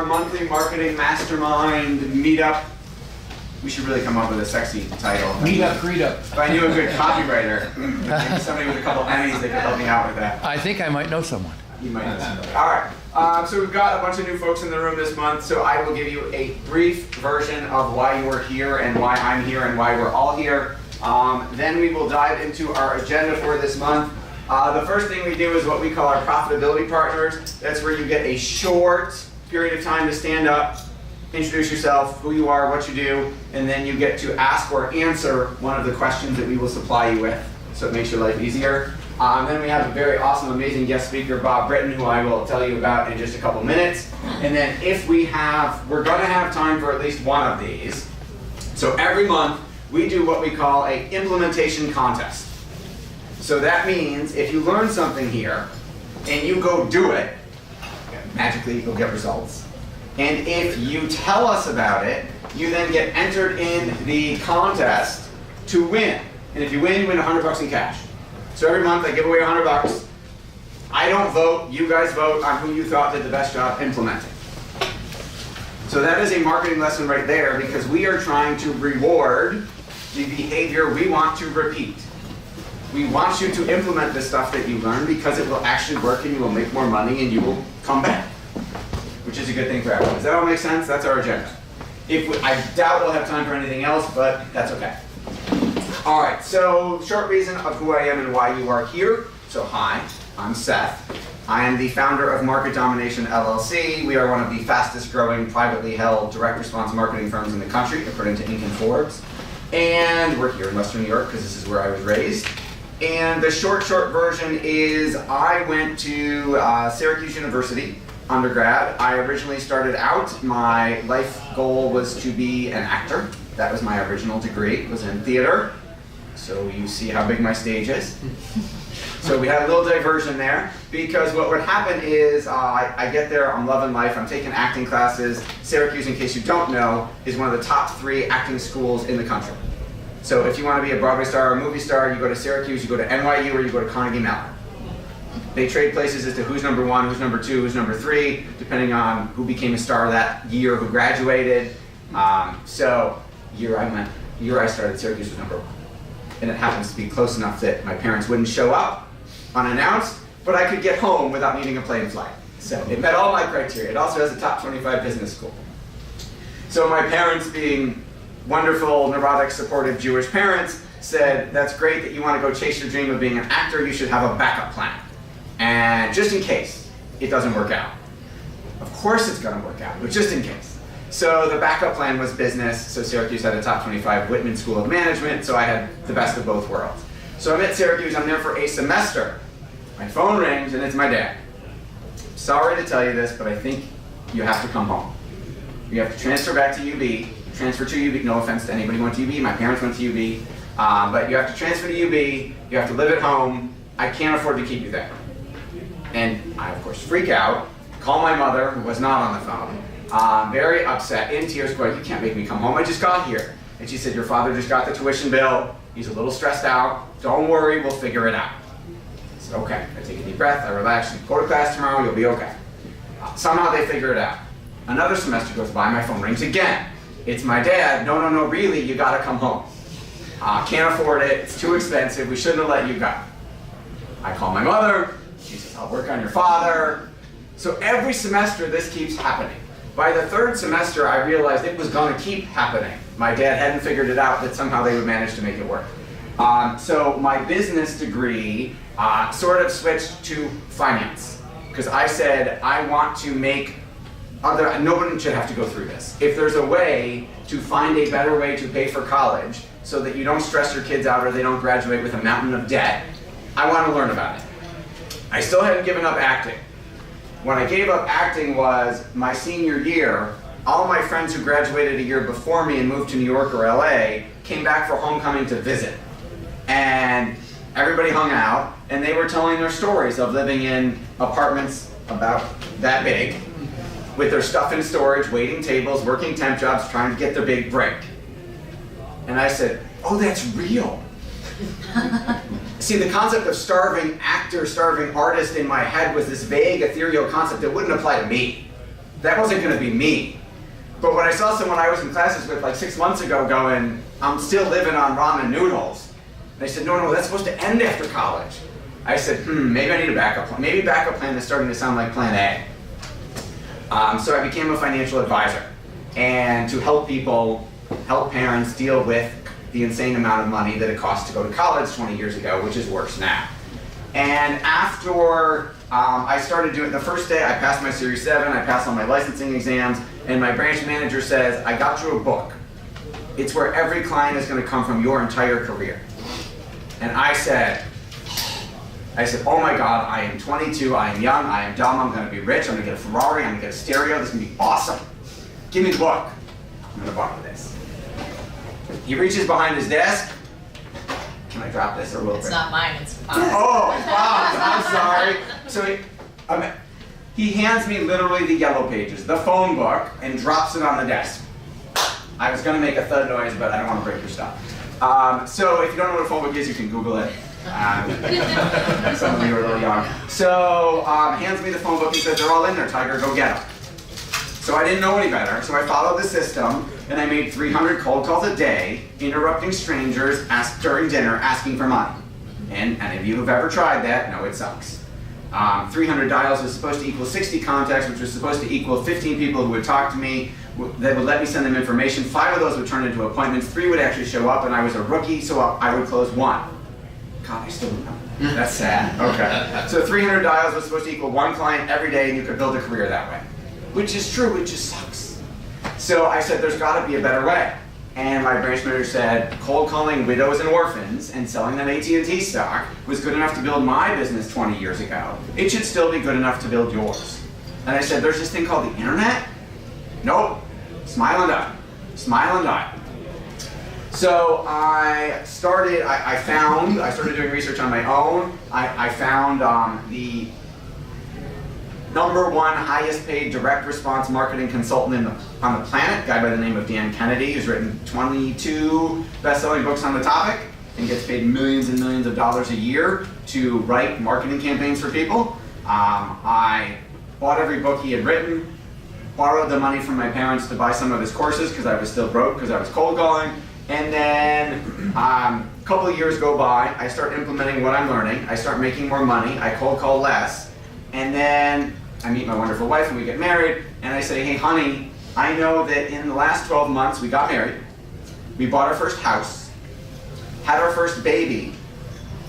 monthly marketing mastermind meetup. We should really come up with a sexy title. Meetup, greet up. If I knew a good copywriter, maybe somebody with a couple Emmys that could help me out with that. I think I might know someone. You might know somebody. All right. So we've got a bunch of new folks in the room this month, so I will give you a brief version of why you are here and why I'm here and why we're all here. Then we will dive into our agenda for this month. The first thing we do is what we call our profitability partners. That's where you get a short period of time to stand up, introduce yourself, who you are, what you do, and then you get to ask or answer one of the questions that we will supply you with. So it makes your life easier. Then we have a very awesome, amazing guest speaker, Bob Britton, who I will tell you about in just a couple minutes. And then if we're going to have time for at least one of these. So every month we do what we call a implementation contest. So that means if you learn something here and you go do it, magically you'll get results. And if you tell us about it, you then get entered in the contest to win. And if you win, you win $100 in cash. So every month I give away $100. I don't vote, you guys vote on who you thought did the best job implementing. So that is a marketing lesson right there, because we are trying to reward the behavior we want to repeat. We want you to implement the stuff that you learn because it will actually work and you will make more money and you will come back, which is a good thing for everyone. Does that all make sense? That's our agenda. I doubt we'll have time for anything else, but that's okay. All right, so short reason of who I am and why you are here. So hi, I'm Seth. I am the founder of Market Domination LLC. We are one of the fastest growing privately held direct response marketing firms in the country, according to Inc. and Forbes. And we're here in Western New York because this is where I was raised. And the short version is I went to Syracuse University, undergrad. I originally started out, my life goal was to be an actor. That was my original degree, it was in theater. So you see how big my stage is. So we had a little diversion there, because what would happen is I get there, I'm loving life, I'm taking acting classes. Syracuse, in case you don't know, is one of the top 3 acting schools in the country. So if you want to be a Broadway star or a movie star, you go to Syracuse, you go to NYU, or you go to Carnegie Mellon. They trade places as to who's number 1, who's number 2, who's number 3, depending on who became a star that year, who graduated. So year I started, Syracuse was number 1. And it happens to be close enough that my parents wouldn't show up unannounced, but I could get home without needing a plane flight. So it met all my criteria. It also has a top 25 business school. So my parents, being wonderful, neurotic, supportive Jewish parents, said, that's great that you want to go chase your dream of being an actor, you should have a backup plan. And just in case it doesn't work out. Of course it's going to work out, but just in case. So the backup plan was business. So Syracuse had a top 25 Whitman School of Management, so I had the best of both worlds. So I'm at Syracuse, I'm there for a semester. My phone rings and it's my dad. Sorry to tell you this, but I think you have to come home. You have to transfer back to UB. Transfer to UB, no offense to anybody who went to UB, my parents went to UB, but you have to transfer to UB, you have to live at home, I can't afford to keep you there. And I, of course, freak out, call my mother, who was not on the phone, very upset, in tears, going, you can't make me come home, I just got here. And she said, your father just got the tuition bill, he's a little stressed out, don't worry, we'll figure it out. I said, okay. I take a deep breath, I relax, you go to class tomorrow, you'll be okay. Somehow they figure it out. Another semester goes by, my phone rings again. It's my dad, no, really, you gotta come home. Can't afford it, it's too expensive, we shouldn't have let you go. I call my mother, she says, I'll work on your father. So every semester this keeps happening. By the 3rd semester, I realized it was gonna keep happening. My dad hadn't figured it out that somehow they would manage to make it work. So my business degree sort of switched to finance. Because I said, I want to make nobody should have to go through this. If there's a way to find a better way to pay for college so that you don't stress your kids out or they don't graduate with a mountain of debt, I want to learn about it. I still hadn't given up acting. When I gave up acting was my senior year. All my friends who graduated a year before me and moved to New York or LA came back for homecoming to visit. And everybody hung out and they were telling their stories of living in apartments about that big, with their stuff in storage, waiting tables, working temp jobs, trying to get their big break. And I said, oh, that's real. See, the concept of starving actor, starving artist in my head was this vague, ethereal concept that wouldn't apply to me. that wasn't gonna be me. But when I saw someone I was in classes with like 6 months ago going, I'm still living on ramen noodles. They said, no, that's supposed to end after college. I said, maybe I need a backup plan. Maybe backup plan is starting to sound like plan A. So I became a financial advisor, and to help people, help parents deal with the insane amount of money that it costs to go to college 20 years ago, which is worse now. And after I started doing, the first day I passed my Series 7, I passed all my licensing exams, and my branch manager says, I got you a book. It's where every client is going to come from your entire career. And I said, oh my God, I am 22, I am young, I am dumb, I'm going to be rich, I'm going to get a Ferrari, I'm going to get a stereo, this is going to be awesome. Give me the book. I'm going to borrow this. He reaches behind his desk. Can I drop this or will it? It's not mine, it's Bob's. Oh, it's Bob's, I'm sorry. So he hands me literally the yellow pages, the phone book, and drops it on the desk. I was going to make a thud noise, but I don't want to break your stuff. So if you don't know what a phone book is, you can Google it. Some of you are a little young. So hands me the phone book and says, they're all in there, Tiger, go get them. So I didn't know any better, so I followed the system, and I made 300 cold calls a day, interrupting strangers during dinner, asking for money. And any of you who've ever tried that know it sucks. 300 dials was supposed to equal 60 contacts, which was supposed to equal 15 people who would talk to me, that would let me send them information. 5 of those would turn into appointments, 3 would actually show up, and I was a rookie, so I would close 1. God, I still don't know. That's sad. Okay. So 300 dials was supposed to equal 1 client every day, and you could build a career that way. Which is true, it just sucks. So I said, there's got to be a better way. And my branch manager said, cold calling widows and orphans and selling them AT&T stock was good enough to build my business 20 years ago. It should still be good enough to build yours. And I said, there's this thing called the internet? Nope. Smile and die. Smile and die. So I started doing research on my own. I found the #1 highest paid direct response marketing consultant on the planet, a guy by the name of Dan Kennedy, who's written 22 best-selling books on the topic and gets paid millions and millions of dollars a year to write marketing campaigns for people. I bought every book he had written, borrowed the money from my parents to buy some of his courses because I was still broke because I was cold calling, and then a couple of years go by, I start implementing what I'm learning, I start making more money, I cold call less, and then I meet my wonderful wife and we get married, and I say, hey honey, I know that in the last 12 months we got married, we bought our first house, had our first baby,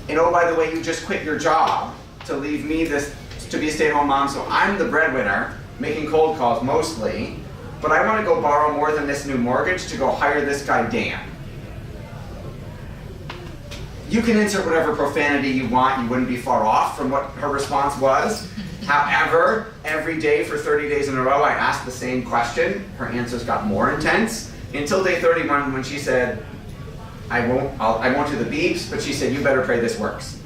and oh by the way, you just quit your job to leave me to be a stay-at-home mom, so I'm the breadwinner, making cold calls mostly, but I want to go borrow more than this new mortgage to go hire this guy Dan. You can insert whatever profanity you want, you wouldn't be far off from what her response was. However, every day for 30 days in a row, I asked the same question. Her answers got more intense until day 31 when she said, I won't do the beeps, but she said, you better pray this works.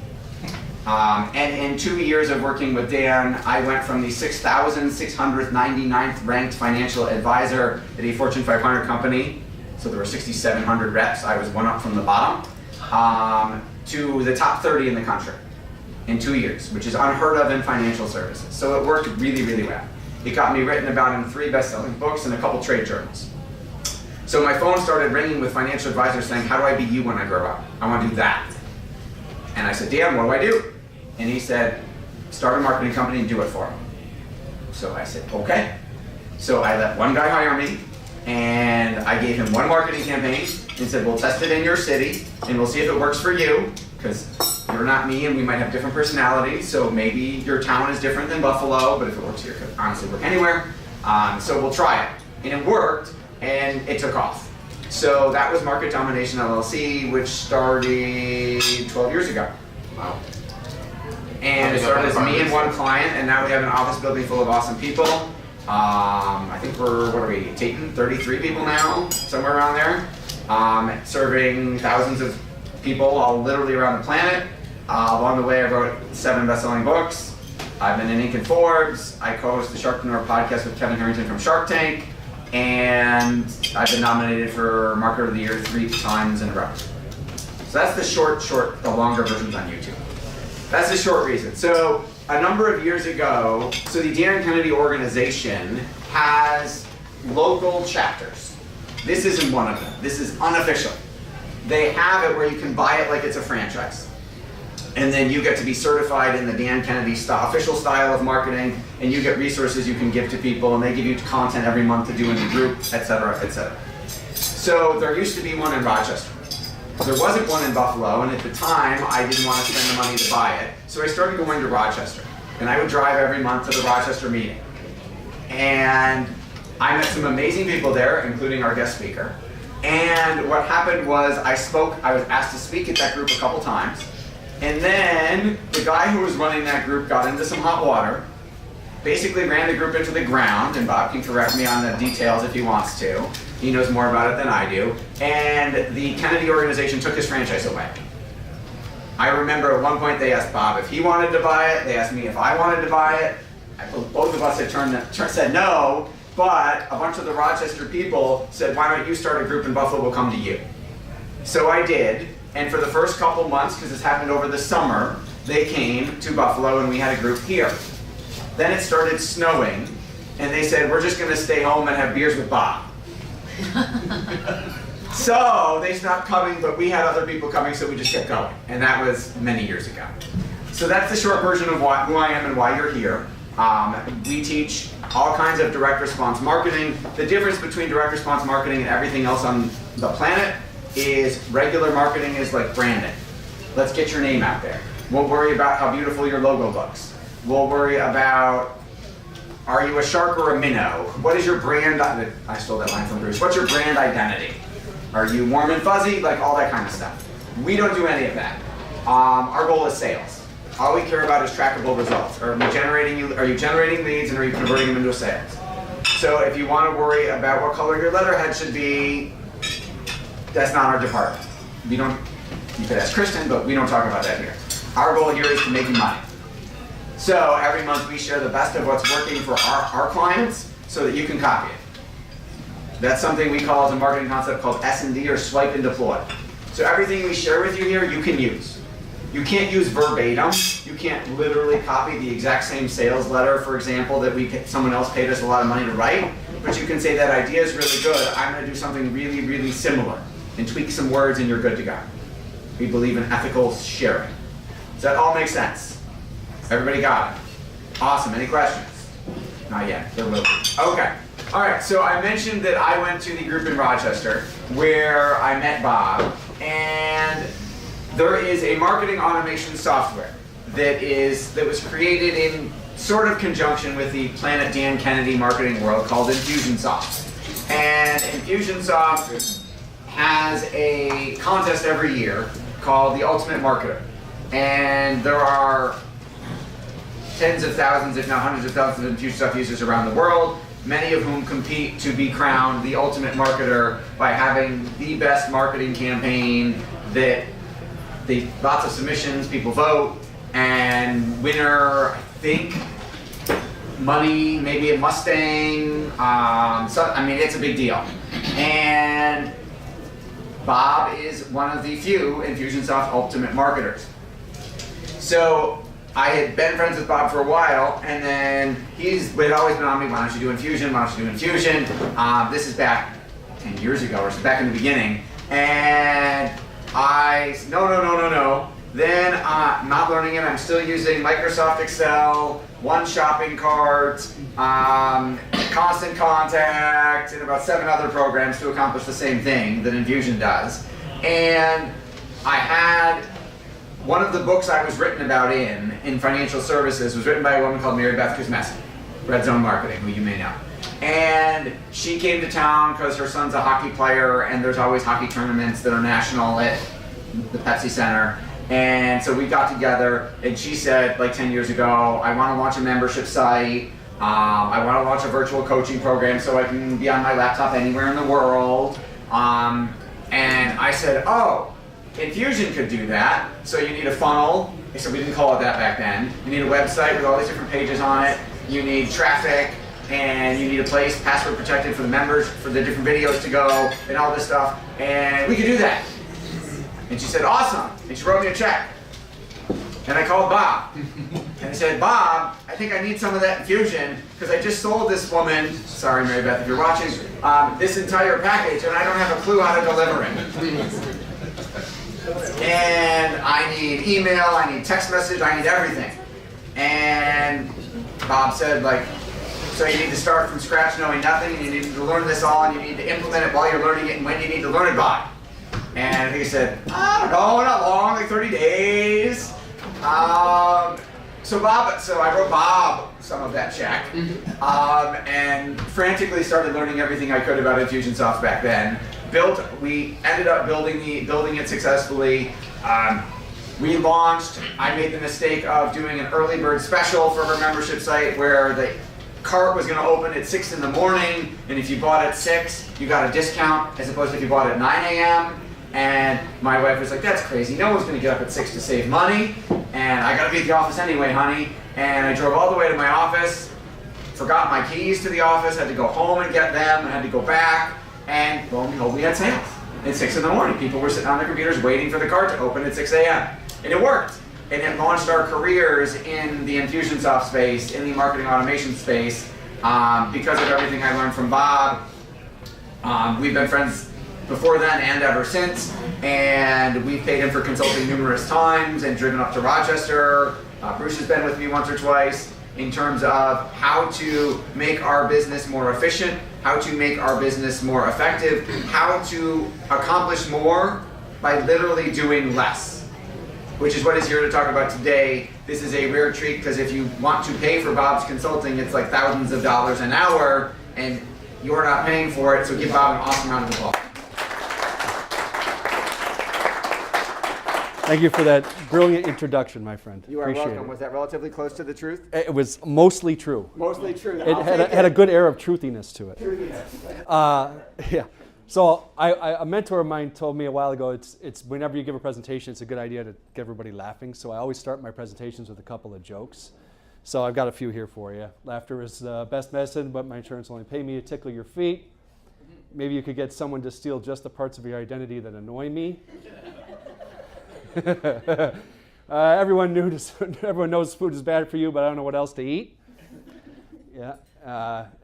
And in 2 years of working with Dan, I went from the 6,699th ranked financial advisor at a Fortune 500 company, so there were 6,700 reps, I was one up from the bottom, to the top 30 in the country in 2 years, which is unheard of in financial services. So it worked really, really well. It got me written about in 3 best-selling books and a couple trade journals. So my phone started ringing with financial advisors saying, how do I be you when I grow up? I want to do that. And I said, Dan, what do I do? And he said, start a marketing company and do it for me. So I said, okay. So I let one guy hire me, and I gave him 1 marketing campaign and said, we'll test it in your city, and we'll see if it works for you, because you're not me and we might have different personalities, so maybe your town is different than Buffalo, but if it works here, it could honestly work anywhere. So we'll try it. And it worked, and it took off. So that was Market Domination LLC, which started 12 years ago. Wow. And it started as me and 1 client, and now we have an office building full of awesome people. I think we're, what are we, Tatum? 33 people now, somewhere around there. Serving thousands of people all literally around the planet. Along the way, I wrote 7 best-selling books. I've been in Inc. and Forbes. I co-host the Sharkpreneur podcast with Kevin Harrington from Shark Tank. And I've been nominated for Marketer of the Year 3 times in a row. So that's the the longer versions on YouTube. That's the short reason. So a number of years ago, so the Dan Kennedy organization has local chapters. This isn't one of them. This is unofficial. They have it where you can buy it like it's a franchise. And then you get to be certified in the Dan Kennedy official style of marketing, and you get resources you can give to people, and they give you content every month to do in the group, etc., etc. So there used to be one in Rochester. There wasn't one in Buffalo, and at the time, I didn't want to spend the money to buy it. So I started going to Rochester, and I would drive every month to the Rochester meeting. And I met some amazing people there, including our guest speaker. And what happened was I was asked to speak at that group a couple times. And then the guy who was running that group got into some hot water, basically ran the group into the ground, and Bob can correct me on the details if he wants to. He knows more about it than I do. And the Kennedy organization took his franchise away. I remember at one point they asked Bob if he wanted to buy it. They asked me if I wanted to buy it. Both of us had said no, but a bunch of the Rochester people said, why don't you start a group in Buffalo, we'll come to you. So I did. And for the first couple months, because this happened over the summer, they came to Buffalo and we had a group here. Then it started snowing, and they said, we're just going to stay home and have beers with Bob. So they stopped coming, but we had other people coming, so we just kept going. And that was many years ago. So that's the short version of who I am and why you're here. We teach all kinds of direct response marketing. The difference between direct response marketing and everything else on the planet is regular marketing is like branding. Let's get your name out there. We'll worry about how beautiful your logo looks. We'll worry about, are you a shark or a minnow? What is your brand? I stole that line from Bruce. What's your brand identity? Are you warm and fuzzy? Like all that kind of stuff. We don't do any of that. Our goal is sales. All we care about is trackable results. Are you generating leads, and are you converting them into sales? So if you want to worry about what color your letterhead should be, that's not our department. You could ask Kristen, but we don't talk about that here. Our goal here is to make you money. So every month we share the best of what's working for our clients so that you can copy it. That's something we call as a marketing concept called S&D, or swipe and deploy. So everything we share with you here, you can use. You can't use verbatim. You can't literally copy the exact same sales letter, for example, that someone else paid us a lot of money to write. But you can say that idea is really good. I'm going to do something really, really similar, and tweak some words, and you're good to go. We believe in ethical sharing. Does that all make sense? Everybody got it? Awesome. Any questions? Not yet. There will be. Okay. All right. So I mentioned that I went to the group in Rochester where I met Bob, and there is a marketing automation software that was created in sort of conjunction with the Planet Dan Kennedy marketing world called Infusionsoft. And Infusionsoft has a contest every year called the Ultimate Marketer. And there are tens of thousands, if not hundreds of thousands of Infusionsoft users around the world, many of whom compete to be crowned the Ultimate Marketer by having the best marketing campaign that lots of submissions, people vote, and winner, I think, money, maybe a Mustang. It's a big deal. And Bob is one of the few Infusionsoft Ultimate Marketers. So I had been friends with Bob for a while, and then had always been on me, why don't you do Infusion, why don't you do Infusion? This is back 10 years ago, or so back in the beginning. And I said, no. Then, not learning it, I'm still using Microsoft Excel, One Shopping Cart, Constant Contact, and about 7 other programs to accomplish the same thing that Infusion does. And I had one of the books I was written about in financial services was written by a woman called Mary Beth Kuzmesi, Red Zone Marketing, who you may know. And she came to town because her son's a hockey player, and there's always hockey tournaments that are national at the Pepsi Center. And so we got together, and she said, like 10 years ago, I want to launch a membership site. I want to launch a virtual coaching program so I can be on my laptop anywhere in the world. And I said, oh, Infusion could do that. So you need a funnel. So we didn't call it that back then. You need a website with all these different pages on it. You need traffic, and you need a place password protected for the members, for the different videos to go, and all this stuff. And we could do that. And she said, awesome. And she wrote me a check. And I called Bob. And I said, Bob, I think I need some of that infusion because I just sold this woman, sorry Mary Beth if you're watching, this entire package and I don't have a clue how to deliver it. And I need email, I need text message, I need everything. And Bob said, like, so you need to start from scratch knowing nothing, and you need to learn this all, and you need to implement it while you're learning it, and when do you need to learn it by? And I think he said, I don't know, not long, like 30 days. So I wrote Bob some of that check, and frantically started learning everything I could about Infusionsoft back then. We ended up building it successfully. We launched. I made the mistake of doing an early bird special for her membership site where the cart was going to open at 6 in the morning, and if you bought at 6, you got a discount as opposed to if you bought at 9 a.m. And my wife was like, that's crazy. No one's going to get up at 6 to save money, and I got to be at the office anyway, honey. And I drove all the way to my office, forgot my keys to the office, had to go home and get them, and had to go back, and lo and behold, we had sales at 6 in the morning. People were sitting on their computers waiting for the cart to open at 6 a.m. And it worked. And it launched our careers in the Infusionsoft space, in the marketing automation space, because of everything I learned from Bob. We've been friends before then and ever since, and we've paid him for consulting numerous times and driven up to Rochester. Bruce has been with me once or twice in terms of how to make our business more efficient, how to make our business more effective, how to accomplish more by literally doing less, which is what he's here to talk about today. This is a rare treat because if you want to pay for Bob's consulting, it's like thousands of dollars an hour, and you're not paying for it, so give Bob an awesome round of applause. Thank you for that brilliant introduction, my friend. You are Appreciate welcome. it. Was that relatively close to the truth? It was mostly true. Mostly true. It had a good air of truthiness to it. Yeah. So a mentor of mine told me a while ago, it's whenever you give a presentation, it's a good idea to get everybody laughing. So I always start my presentations with a couple of jokes. So I've got a few here for you. Laughter is the best medicine, but my insurance only pay me to tickle your feet. Maybe you could get someone to steal just the parts of your identity that annoy me. Everyone knows food is bad for you, but I don't know what else to eat. Yeah.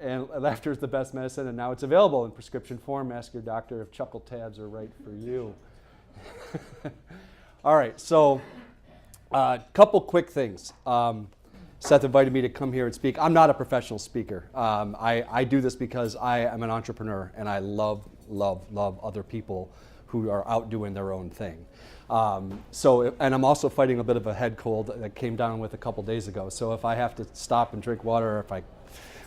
And laughter is the best medicine, and now it's available in prescription form. Ask your doctor if chuckle tabs are right for you. All right, so a couple quick things. Seth invited me to come here and speak. I'm not a professional speaker. I do this because I am an entrepreneur, and I love other people who are out doing their own thing. And I'm also fighting a bit of a head cold that came down with a couple days ago. So if I have to stop and drink water, or if I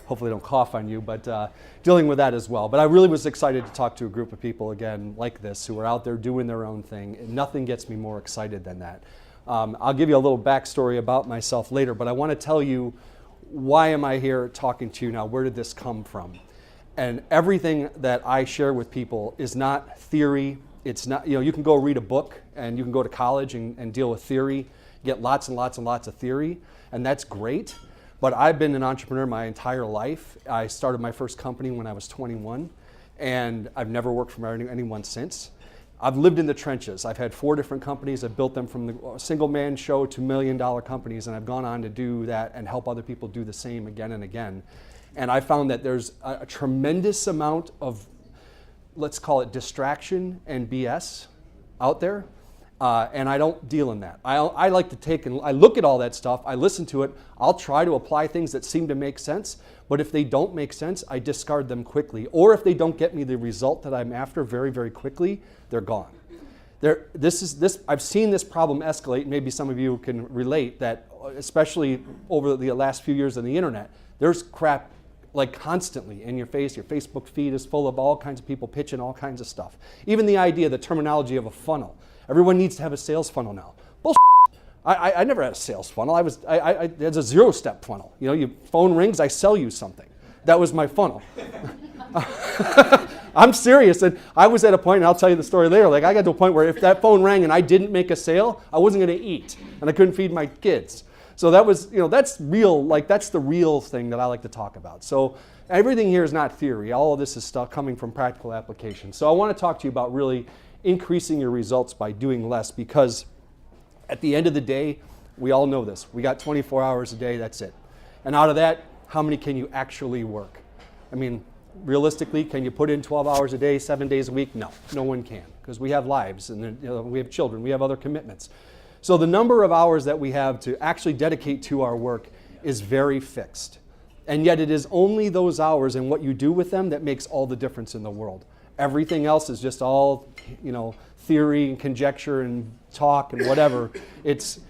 hopefully don't cough on you, but dealing with that as well. But I really was excited to talk to a group of people again like this who are out there doing their own thing. And nothing gets me more excited than that. I'll give you a little backstory about myself later, but I want to tell you why am I here talking to you now? Where did this come from? And everything that I share with people is not theory. It's not, you can go read a book and you can go to college and deal with theory, get lots and lots and lots of theory, and that's great. But I've been an entrepreneur my entire life. I started my first company when I was 21, and I've never worked for anyone since. I've lived in the trenches. I've had 4 different companies. I've built them from the single-man show to $1 million companies, and I've gone on to do that and help other people do the same again and again. And I found that there's a tremendous amount of, let's call it distraction and BS out there, and I don't deal in that. I like to take and I look at all that stuff, I listen to it, I'll try to apply things that seem to make sense, but if they don't make sense, I discard them quickly. Or if they don't get me the result that I'm after very, very quickly, they're gone. I've seen this problem escalate. Maybe some of you can relate that, especially over the last few years on the internet, there's crap like constantly in your face. Your Facebook feed is full of all kinds of people pitching all kinds of stuff. Even the idea, the terminology of a funnel. Everyone needs to have a sales funnel now. Bullshit. I never had a sales funnel. It's a 0-step funnel. Your phone rings, I sell you something. That was my funnel. I'm serious, and I was at a point, and I'll tell you the story later, like I got to a point where if that phone rang and I didn't make a sale, I wasn't going to eat, and I couldn't feed my kids. So that was, that's real, that's the real thing that I like to talk about. So everything here is not theory. All of this is stuff coming from practical application. So I want to talk to you about really increasing your results by doing less, because at the end of the day, We all know this. We got 24 hours a day, that's it. And out of that, how many can you actually work? I mean, realistically, can you put in 12 hours a day, 7 days a week? No, no one can, because we have lives and we have children, we have other commitments. So the number of hours that we have to actually dedicate to our work is very fixed. And yet it is only those hours and what you do with them that makes all the difference in the world. Everything else is just all, theory and conjecture and talk and whatever. It's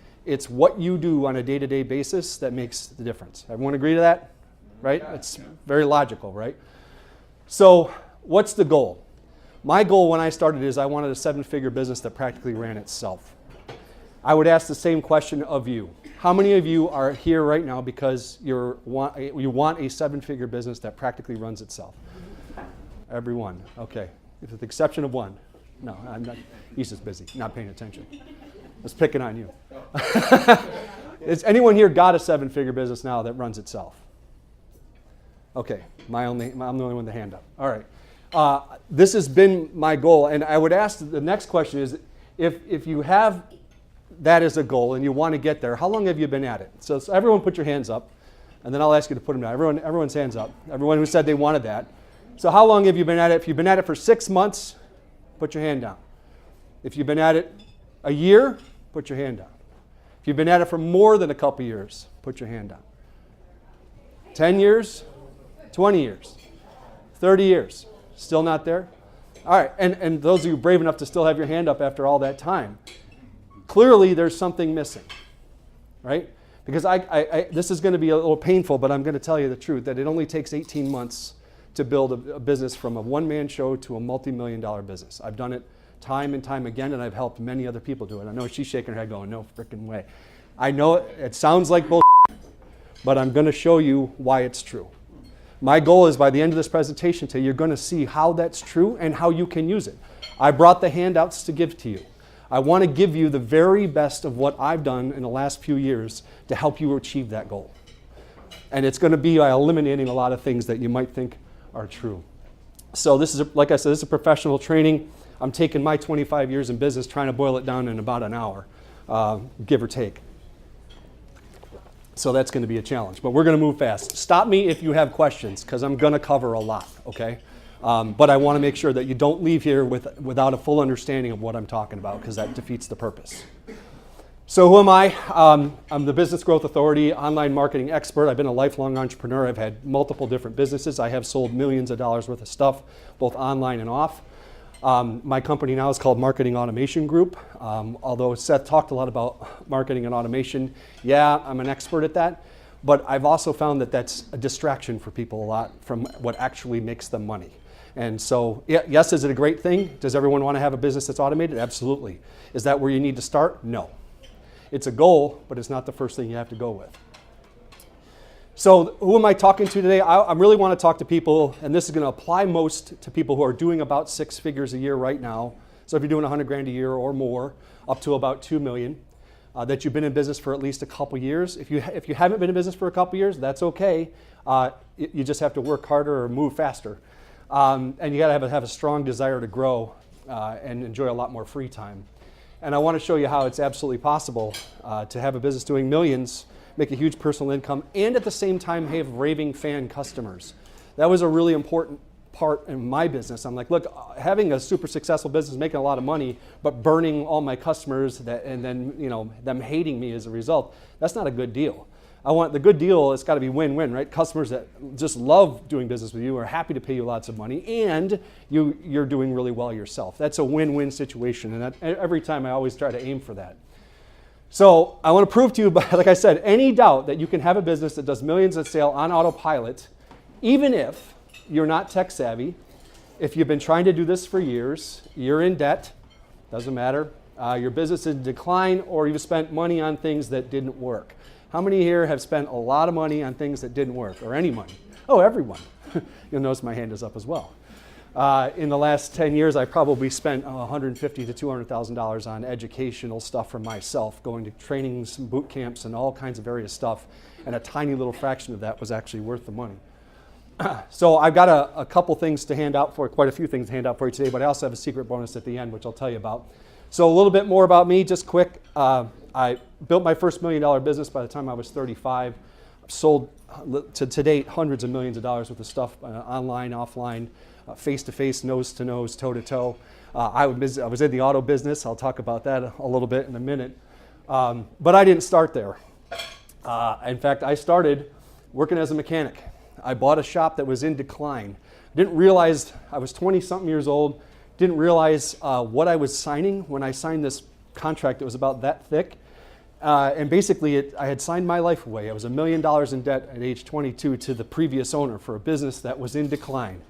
what you do on a day-to-day basis that makes the difference. Everyone agree to that? Right? It's very logical, right? So what's the goal? My goal when I started is I wanted a 7-figure business that practically ran itself. I would ask the same question of you. How many of you are here right now because you want a 7-figure business that practically runs itself? Everyone. Okay. With the exception of one. No, I'm not. He's just busy, not paying attention. I was picking on you. Has anyone here got a 7-figure business now that runs itself? Okay. I'm the only one with the hand up. All right. This has been my goal, and I would ask the next question is, if you have that as a goal and you want to get there, how long have you been at it? So everyone put your hands up, and then I'll ask you to put them down. Everyone's hands up. Everyone who said they wanted that. So how long have you been at it? If you've been at it for 6 months, put your hand down. If you've been at it a year, put your hand down. If you've been at it for more than a couple years, put your hand down. 10 years, 20 years, 30 years, still not there? All right, and those of you brave enough to still have your hand up after all that time, clearly there's something missing, right? Because this is going to be a little painful, but I'm going to tell you the truth, that it only takes 18 months to build a business from a one-man show to a multi-million-dollar business. I've done it time and time again, and I've helped many other people do it. I know she's shaking her head going, no freaking way. I know it sounds like bull, but I'm going to show you why it's true. My goal is by the end of this presentation today, you're going to see how that's true and how you can use it. I brought the handouts to give to you. I want to give you the very best of what I've done in the last few years to help you achieve that goal. And it's going to be by eliminating a lot of things that you might think are true. So this is, like I said, this is a professional training. I'm taking my 25 years in business, trying to boil it down in about an hour, give or take. So that's going to be a challenge, but we're going to move fast. Stop me if you have questions, because I'm going to cover a lot, okay? But I want to make sure that you don't leave here without a full understanding of what I'm talking about, because that defeats the purpose. So who am I? I'm the Business Growth Authority, online marketing expert. I've been a lifelong entrepreneur. I've had multiple different businesses. I have sold millions of dollars worth of stuff, both online and off. My company now is called Marketing Automation Group. Although Seth talked a lot about marketing and automation, yeah, I'm an expert at that. But I've also found that that's a distraction for people a lot from what actually makes them money. And so, yes, is it a great thing? Does everyone want to have a business that's automated? Absolutely. Is that where you need to start? No. It's a goal, but it's not the first thing you have to go with. So who am I talking to today? I really want to talk to people, and this is going to apply most to people who are doing about 6 figures a year right now. So if you're doing 100 grand a year or more, up to about 2 million, that you've been in business for at least a couple years. If you haven't been in business for a couple years, that's okay. You just have to work harder or move faster. And you got to have a strong desire to grow and enjoy a lot more free time. And I want to show you how it's absolutely possible to have a business doing millions, make a huge personal income, and at the same time have raving fan customers. That was a really important part in my business. I'm like, look, having a super successful business, making a lot of money, but burning all my customers and then them hating me as a result, that's not a good deal. I want the good deal, it's got to be win-win, right? Customers that just love doing business with you are happy to pay you lots of money, and you're doing really well yourself. That's a win-win situation, and every time I always try to aim for that. So I want to prove to you, like I said, any doubt that you can have a business that does millions at sale on autopilot, even if you're not tech savvy, if you've been trying to do this for years, you're in debt, doesn't matter, your business is in decline, or you've spent money on things that didn't work. How many here have spent a lot of money on things that didn't work, or any money? Oh, everyone. You'll notice my hand is up as well. In the last 10 years, I probably spent $150,000 to $200,000 on educational stuff for myself, going to trainings, boot camps, and all kinds of various stuff, and a tiny little fraction of that was actually worth the money. So I've got a couple things to hand out for, quite a few things to hand out for you today, but I also have a secret bonus at the end, which I'll tell you about. So a little bit more about me, just quick. I built my first $1 million business by the time I was 35. Sold to date hundreds of millions of dollars worth of stuff online, offline, face-to-face, nose-to-nose, toe-to-toe. I was in the auto business. I'll talk about that a little bit in a minute. But I didn't start there. In fact, I started working as a mechanic. I bought a shop that was in decline. Didn't realize, I was 20-something years old, didn't realize what I was signing when I signed this contract that was about that thick. And basically, I had signed my life away. I was $1 million in debt at age 22 to the previous owner for a business that was in decline.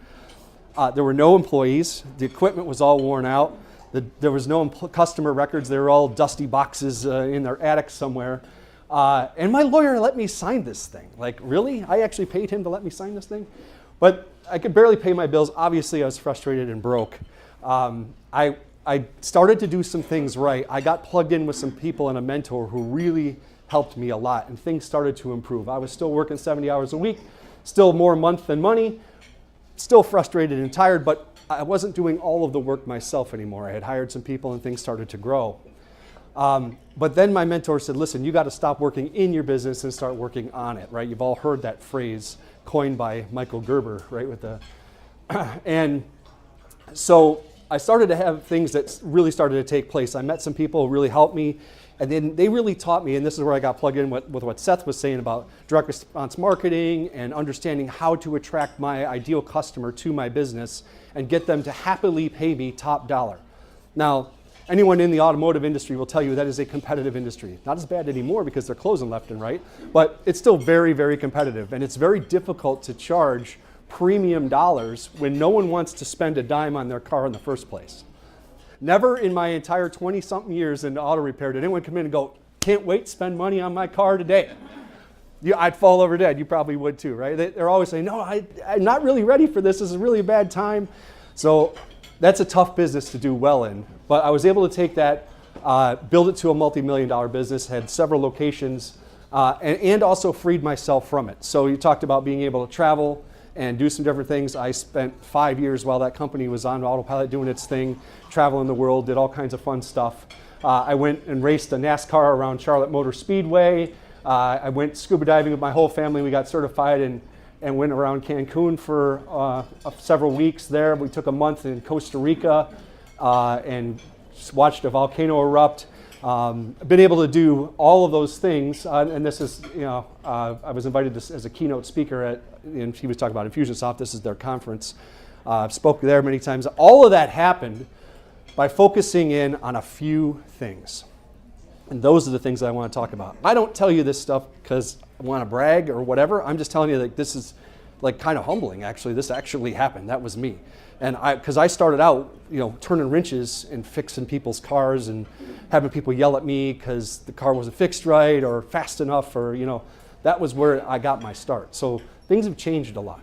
There were no employees. The equipment was all worn out. There was no customer records. They were all dusty boxes in their attic somewhere. And my lawyer let me sign this thing. Like, really? I actually paid him to let me sign this thing? But I could barely pay my bills. Obviously, I was frustrated and broke. I started to do some things right. I got plugged in with some people and a mentor who really helped me a lot, and things started to improve. I was still working 70 hours a week, still more month than money, still frustrated and tired, but I wasn't doing all of the work myself anymore. I had hired some people and things started to grow. But then my mentor said, listen, you got to stop working in your business and start working on it, right? You've all heard that phrase coined by Michael Gerber, right? And so I started to have things that really started to take place. I met some people who really helped me, and then they really taught me, and this is where I got plugged in with what Seth was saying about direct response marketing and understanding how to attract my ideal customer to my business and get them to happily pay me top dollar. Now, anyone in the automotive industry will tell you that is a competitive industry. Not as bad anymore because they're closing left and right, but it's still very, very competitive, and it's very difficult to charge premium dollars when no one wants to spend a dime on their car in the first place. Never in my entire 20-something years in auto repair did anyone come in and go, can't wait to spend money on my car today. I'd fall over dead. You probably would too, right? They're always saying, no, I'm not really ready for this. This is really a bad time. So that's a tough business to do well in. But I was able to take that, build it to a multi-million-dollar business, had several locations, and also freed myself from it. So you talked about being able to travel and do some different things. I spent 5 years while that company was on autopilot doing its thing, traveling the world, did all kinds of fun stuff. I went and raced a NASCAR around Charlotte Motor Speedway. I went scuba diving with my whole family. We got certified and went around Cancun for several weeks there. We took a month in Costa Rica and watched a volcano erupt. I've been able to do all of those things, and this is, I was invited as a keynote speaker and he was talking about Infusionsoft. This is their conference. I've spoke there many times. All of that happened by focusing in on a few things. And those are the things that I want to talk about. I don't tell you this stuff because I want to brag or whatever. I'm just telling you that this is like kind of humbling, actually. This actually happened. That was me. And because I started out, turning wrenches and fixing people's cars and having people yell at me because the car wasn't fixed right or fast enough, or that was where I got my start. So things have changed a lot.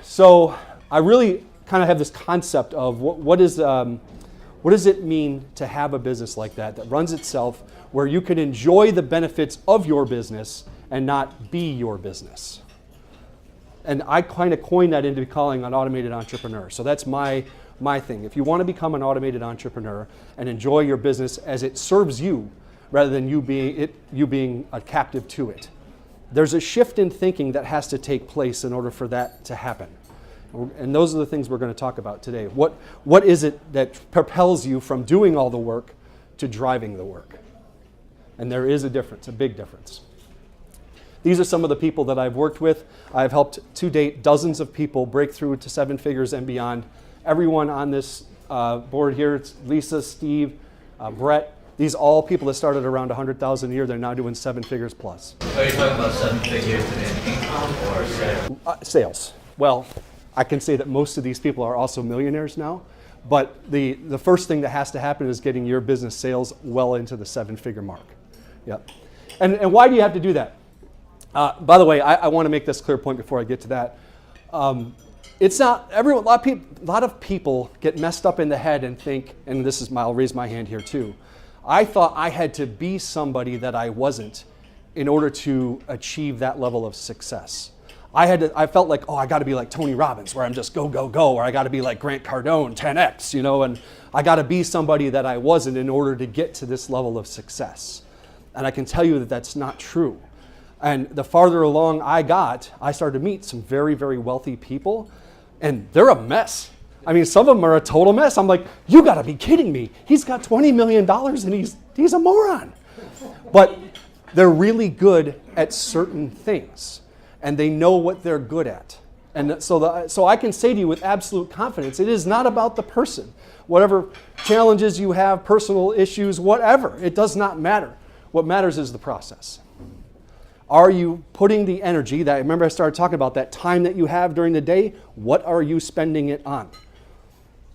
So I really kind of have this concept of what does it mean to have a business like that runs itself, where you can enjoy the benefits of your business and not be your business. And I kind of coined that into calling an automated entrepreneur. So that's my thing. If you want to become an automated entrepreneur and enjoy your business as it serves you, rather than you being a captive to it, there's a shift in thinking that has to take place in order for that to happen. And those are the things we're going to talk about today. What is it that propels you from doing all the work to driving the work? And there is a difference, a big difference. These are some of the people that I've worked with. I've helped to date dozens of people break through to 7 figures and beyond. Everyone on this board here, it's Lisa, Steve, Brett. These all people that started around 100,000 a year. They're now doing 7 figures plus. Are you talking about 7 figures in income or sales? Sales. Well, I can say that most of these people are also millionaires now. But the first thing that has to happen is getting your business sales well into the 7-figure mark. Yep. And why do you have to do that? By the way, I want to make this clear point before I get to that. It's not everyone. A lot of people get messed up in the head and think, and this is I'll raise my hand here too. I thought I had to be somebody that I wasn't in order to achieve that level of success. I felt like, oh, I got to be like Tony Robbins, where I'm just go, go, go, or I got to be like Grant Cardone, 10X, and I got to be somebody that I wasn't in order to get to this level of success. And I can tell you that that's not true. And the farther along I got, I started to meet some very, very wealthy people, and they're a mess. I mean, some of them are a total mess. I'm like, you got to be kidding me. He's got $20 million and he's a moron. But they're really good at certain things, and they know what they're good at. And so I can say to you with absolute confidence, it is not about the person. Whatever challenges you have, personal issues, whatever, it does not matter. What matters is the process. Are you putting the energy that, remember I started talking about that time that you have during the day, what are you spending it on?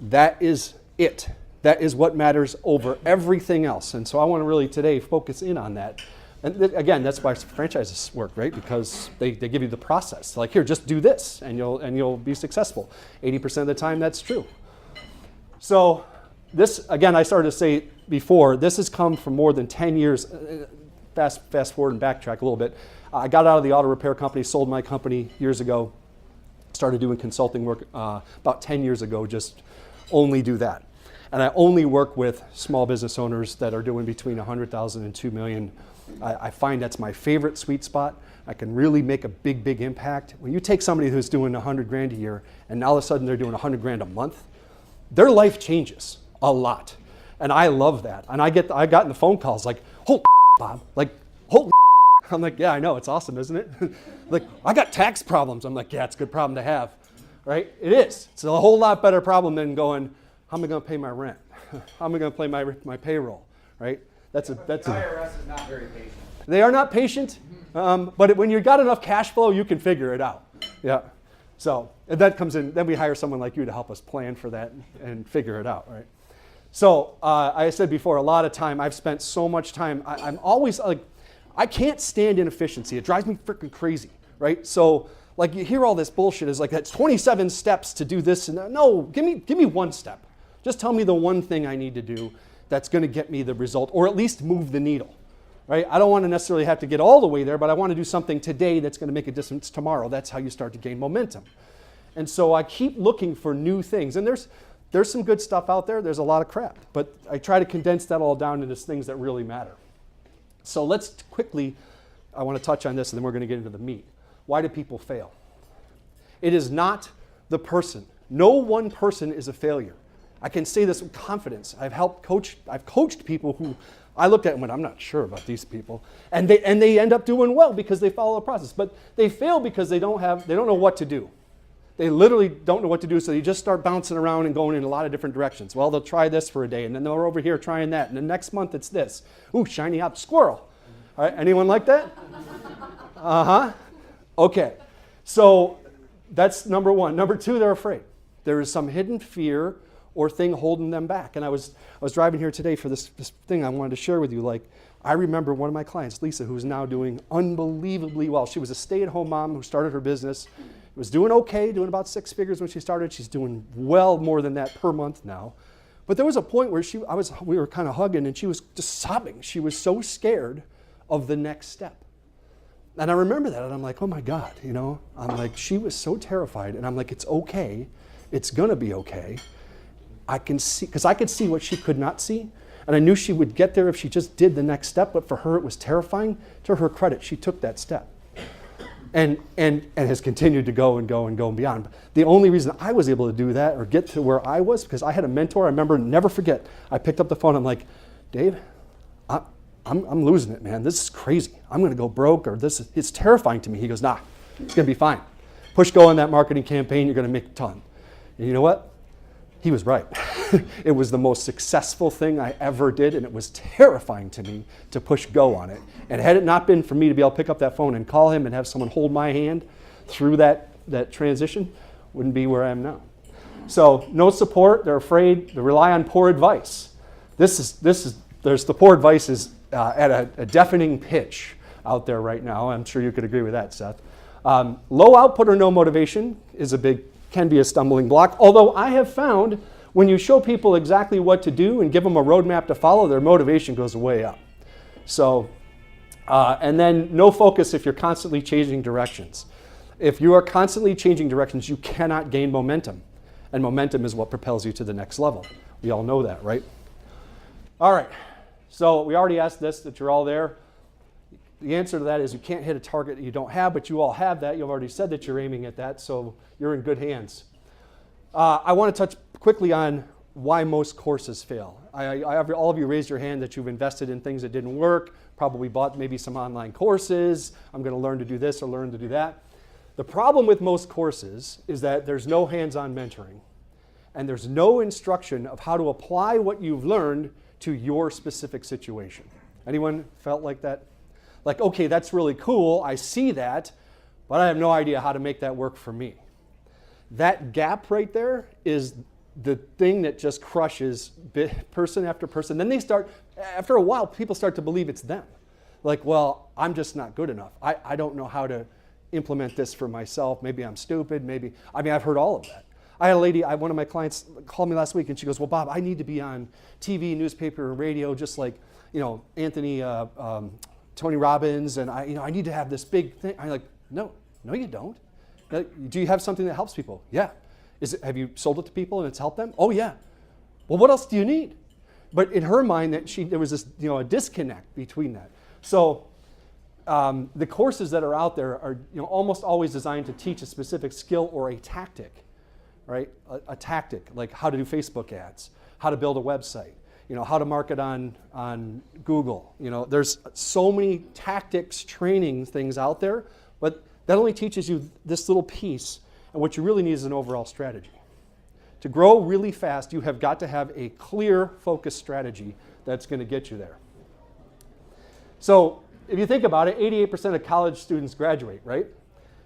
That is it. That is what matters over everything else. And so I want to really today focus in on that. And again, that's why franchises work, right? Because they give you the process. Like, here, just do this, and you'll be successful. 80% of the time, that's true. So this, again, I started to say before, this has come from more than 10 years. Fast forward and backtrack a little bit. I got out of the auto repair company, sold my company years ago, started doing consulting work about 10 years ago, just only do that. And I only work with small business owners that are doing between 100,000 and 2 million. I find that's my favorite sweet spot. I can really make a big, big impact. When you take somebody who's doing 100 grand a year and all of a sudden they're doing 100 grand a month, their life changes a lot. And I love that. And I got in the phone calls like, holy Bob, like, holy I'm like, yeah, I know, it's awesome, isn't it? Like, I got tax problems. I'm like, yeah, it's a good problem to have, right? It is. It's a whole lot better problem than going, how am I going to pay my rent? How am I going to pay my payroll, right? The IRS is not very patient. They are not patient, but when you've got enough cash flow, you can figure it out. Yeah. So that comes in. Then we hire someone like you to help us plan for that and figure it out, right? So I said before, a lot of time, I've spent so much time. I'm always like, I can't stand inefficiency. It drives me freaking crazy, right? So like you hear all this bullshit is like, that's 27 steps to do this and that. No, give me one step. Just tell me the one thing I need to do that's going to get me the result, or at least move the needle, right? I don't want to necessarily have to get all the way there, but I want to do something today that's going to make a difference tomorrow. That's how you start to gain momentum. And so I keep looking for new things. And there's some good stuff out there. There's a lot of crap. But I try to condense that all down into things that really matter. So let's quickly, I want to touch on this, and then we're going to get into the meat. Why do people fail? It is not the person. No one person is a failure. I can say this with confidence. I've coached people who I looked at and went, I'm not sure about these people. And they end up doing well because they follow the process. But they fail because they don't know what to do. They literally don't know what to do, so you just start bouncing around and going in a lot of different directions. Well, they'll try this for a day, and then they're over here trying that, and the next month it's this. Ooh, shiny hot squirrel. All right, anyone like that? Uh-huh. Okay, so that's number one. Number two, they're afraid. There is some hidden fear or thing holding them back. And I was driving here today for this thing I wanted to share with you. Like, I remember one of my clients, Lisa, who's now doing unbelievably well. She was a stay-at-home mom who started her business, was doing okay, doing about 6 figures when she started. She's doing well more than that per month now. But there was a point where we were kind of hugging, and she was just sobbing. She was so scared of the next step. And I remember that, and I'm like, oh my God, I'm like, she was so terrified, and I'm like, it's okay. It's gonna be okay. I can see, because I could see what she could not see. And I knew she would get there if she just did the next step, but for her it was terrifying. To her credit, she took that step. And has continued to go and go and go and beyond. The only reason I was able to do that or get to where I was, because I had a mentor, I remember, never forget, I picked up the phone, I'm like, Dave, I'm losing it, man. This is crazy. I'm gonna go broke, or it's terrifying to me. He goes, nah, it's gonna be fine. Push go on that marketing campaign, you're gonna make a ton. And you know what? He was right. It was the most successful thing I ever did, and it was terrifying to me to push go on it. And had it not been for me to be able to pick up that phone and call him and have someone hold my hand through that transition, wouldn't be where I am now. So no support, they're afraid, they rely on poor advice. The poor advice is at a deafening pitch out there right now. I'm sure you could agree with that, Seth. Low output or no motivation can be a stumbling block, although I have found when you show people exactly what to do and give them a roadmap to follow, their motivation goes way up. So, and then no focus if you're constantly changing directions. If you are constantly changing directions, you cannot gain momentum. And momentum is what propels you to the next level. We all know that, right? All right. So we already asked this, that you're all there. The answer to that is you can't hit a target that you don't have, but you all have that. You've already said that you're aiming at that, so you're in good hands. I want to touch quickly on why most courses fail. All of you raised your hand that you've invested in things that didn't work, probably bought maybe some online courses. I'm going to learn to do this or learn to do that. The problem with most courses is that there's no hands-on mentoring, and there's no instruction of how to apply what you've learned to your specific situation. Anyone felt like that? Like, okay, that's really cool, I see that, but I have no idea how to make that work for me. That gap right there is the thing that just crushes person after person. Then they start, after a while, people start to believe it's them. Like, well, I'm just not good enough. I don't know how to implement this for myself. Maybe I'm stupid, maybe, I've heard all of that. I had a lady, one of my clients called me last week and she goes, well, Bob, I need to be on TV, newspaper, and radio, just like, Anthony, Tony Robbins, and I need to have this big thing. I'm like, no, you don't. Do you have something that helps people? Yeah. Have you sold it to people and it's helped them? Oh yeah. Well, what else do you need? But in her mind, there was this, a disconnect between that. So the courses that are out there are, almost always designed to teach a specific skill or a tactic, right? A tactic, like how to do Facebook ads, how to build a website, how to market on Google. There's so many tactics, training things out there, but that only teaches you this little piece, and what you really need is an overall strategy. To grow really fast, you have got to have a clear, focused strategy that's going to get you there. So if you think about it, 88% of college students graduate, right?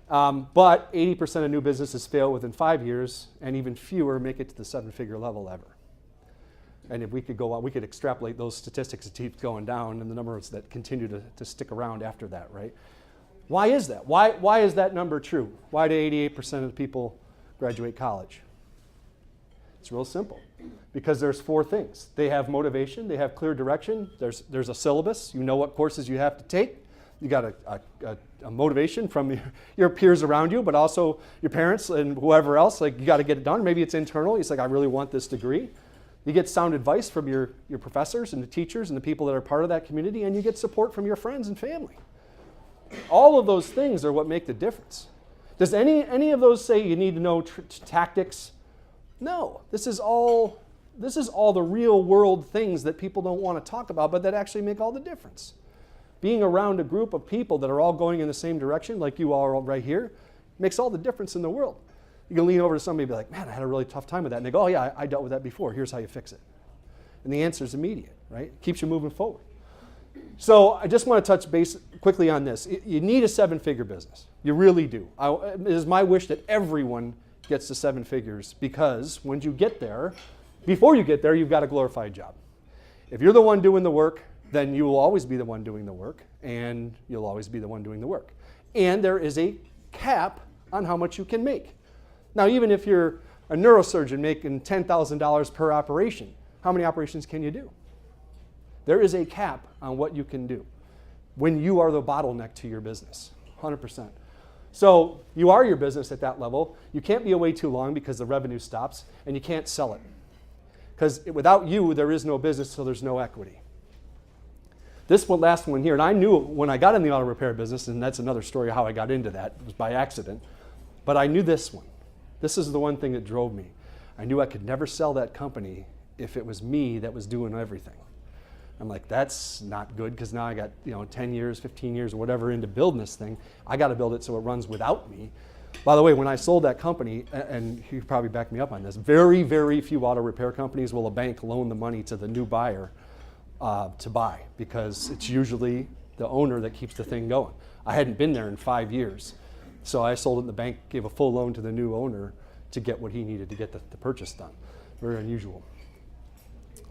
But 80% of new businesses fail within 5 years, and even fewer make it to the 7-figure level ever. And if we could go on, we could extrapolate those statistics to keep going down and the numbers that continue to stick around after that, right? Why is that? Why is that number true? Why do 88% of people graduate college? It's real simple. Because there's 4 things. They have motivation, they have clear direction, there's a syllabus, you know what courses you have to take, you got a motivation from your peers around you, but also your parents and whoever else, like you got to get it done. Maybe it's internal, it's like I really want this degree. You get sound advice from your professors and the teachers and the people that are part of that community, and you get support from your friends and family. All of those things are what make the difference. Does any of those say you need to know tactics? No. This is all the real world things that people don't want to talk about, but that actually make all the difference. Being around a group of people that are all going in the same direction, like you all are right here, makes all the difference in the world. You can lean over to somebody and be like, man, I had a really tough time with that. And they go, oh yeah, I dealt with that before. Here's how you fix it. And the answer is immediate, right? It keeps you moving forward. So I just want to touch base quickly on this. You need a 7-figure business. You really do. It is my wish that everyone gets to 7 figures, because when you get there, before you get there, you've got a glorified job. If you're the one doing the work, then you will always be the one doing the work, and you'll always be the one doing the work. And there is a cap on how much you can make. Now, even if you're a neurosurgeon making $10,000 per operation, how many operations can you do? There is a cap on what you can do when you are the bottleneck to your business, 100%. So you are your business at that level. You can't be away too long because the revenue stops, and you can't sell it. Because without you, there is no business, so there's no equity. This last one here, and I knew when I got in the auto repair business, and that's another story of how I got into that, it was by accident, but I knew this one. This is the one thing that drove me. I knew I could never sell that company if it was me that was doing everything. I'm like, that's not good, because now I got 10 years, 15 years, or whatever into building this thing. I got to build it so it runs without me. By the way, when I sold that company, and you probably back me up on this, very, very few auto repair companies will a bank loan the money to the new buyer to buy, because it's usually the owner that keeps the thing going. I hadn't been there in 5 years, so I sold it, and the bank gave a full loan to the new owner to get what he needed to get the purchase done. Very unusual.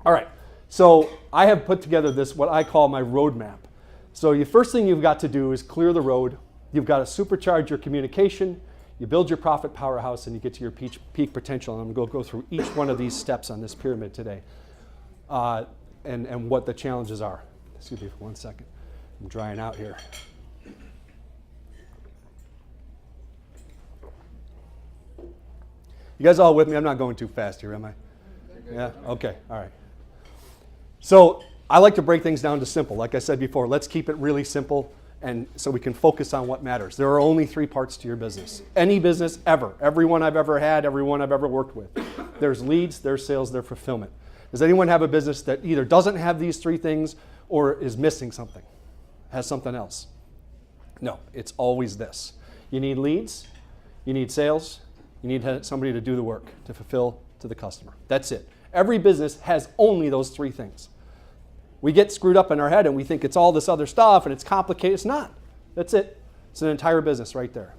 All right. So I have put together this, what I call my roadmap. So the first thing you've got to do is clear the road. You've got to supercharge your communication. You build your profit powerhouse, and you get to your peak potential. And I'm going to go through each one of these steps on this pyramid today, and what the challenges are. Excuse me for 1 second. I'm drying out here. You guys all with me? I'm not going too fast here, am I? Yeah? Okay, all right. So I like to break things down to simple. Like I said before, let's keep it really simple and so we can focus on what matters. There are only 3 parts to your business. Any business ever. Everyone I've ever had, everyone I've ever worked with. There's leads, there's sales, there's fulfillment. Does anyone have a business that either doesn't have these 3 things or is missing something? Has something else? No, it's always this. You need leads, you need sales, you need somebody to do the work, to fulfill to the customer. That's it. Every business has only those 3 things. We get screwed up in our head and we think it's all this other stuff and it's complicated. It's not. That's it. It's an entire business right there.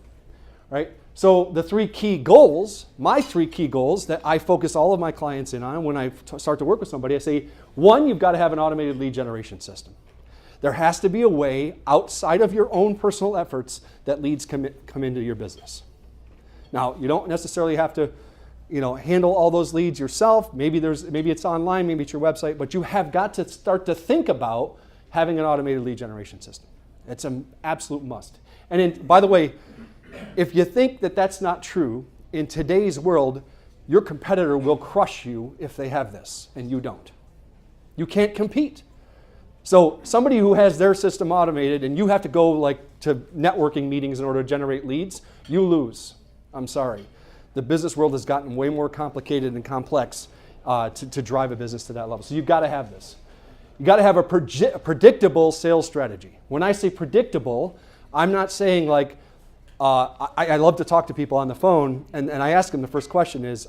Right? So the 3 key goals, my 3 key goals that I focus all of my clients in on when I start to work with somebody, I say, 1, you've got to have an automated lead generation system. There has to be a way outside of your own personal efforts that leads come into your business. Now, you don't necessarily have to handle all those leads yourself. Maybe it's online, maybe it's your website, but you have got to start to think about having an automated lead generation system. It's an absolute must. And by the way, if you think that that's not true, in today's world, your competitor will crush you if they have this and you don't. You can't compete. So somebody who has their system automated and you have to go to networking meetings in order to generate leads, you lose. I'm sorry. The business world has gotten way more complicated and complex to drive a business to that level. So you've got to have this. You've got to have a predictable sales strategy. When I say predictable, I'm not saying I love to talk to people on the phone, and I ask them the first question is,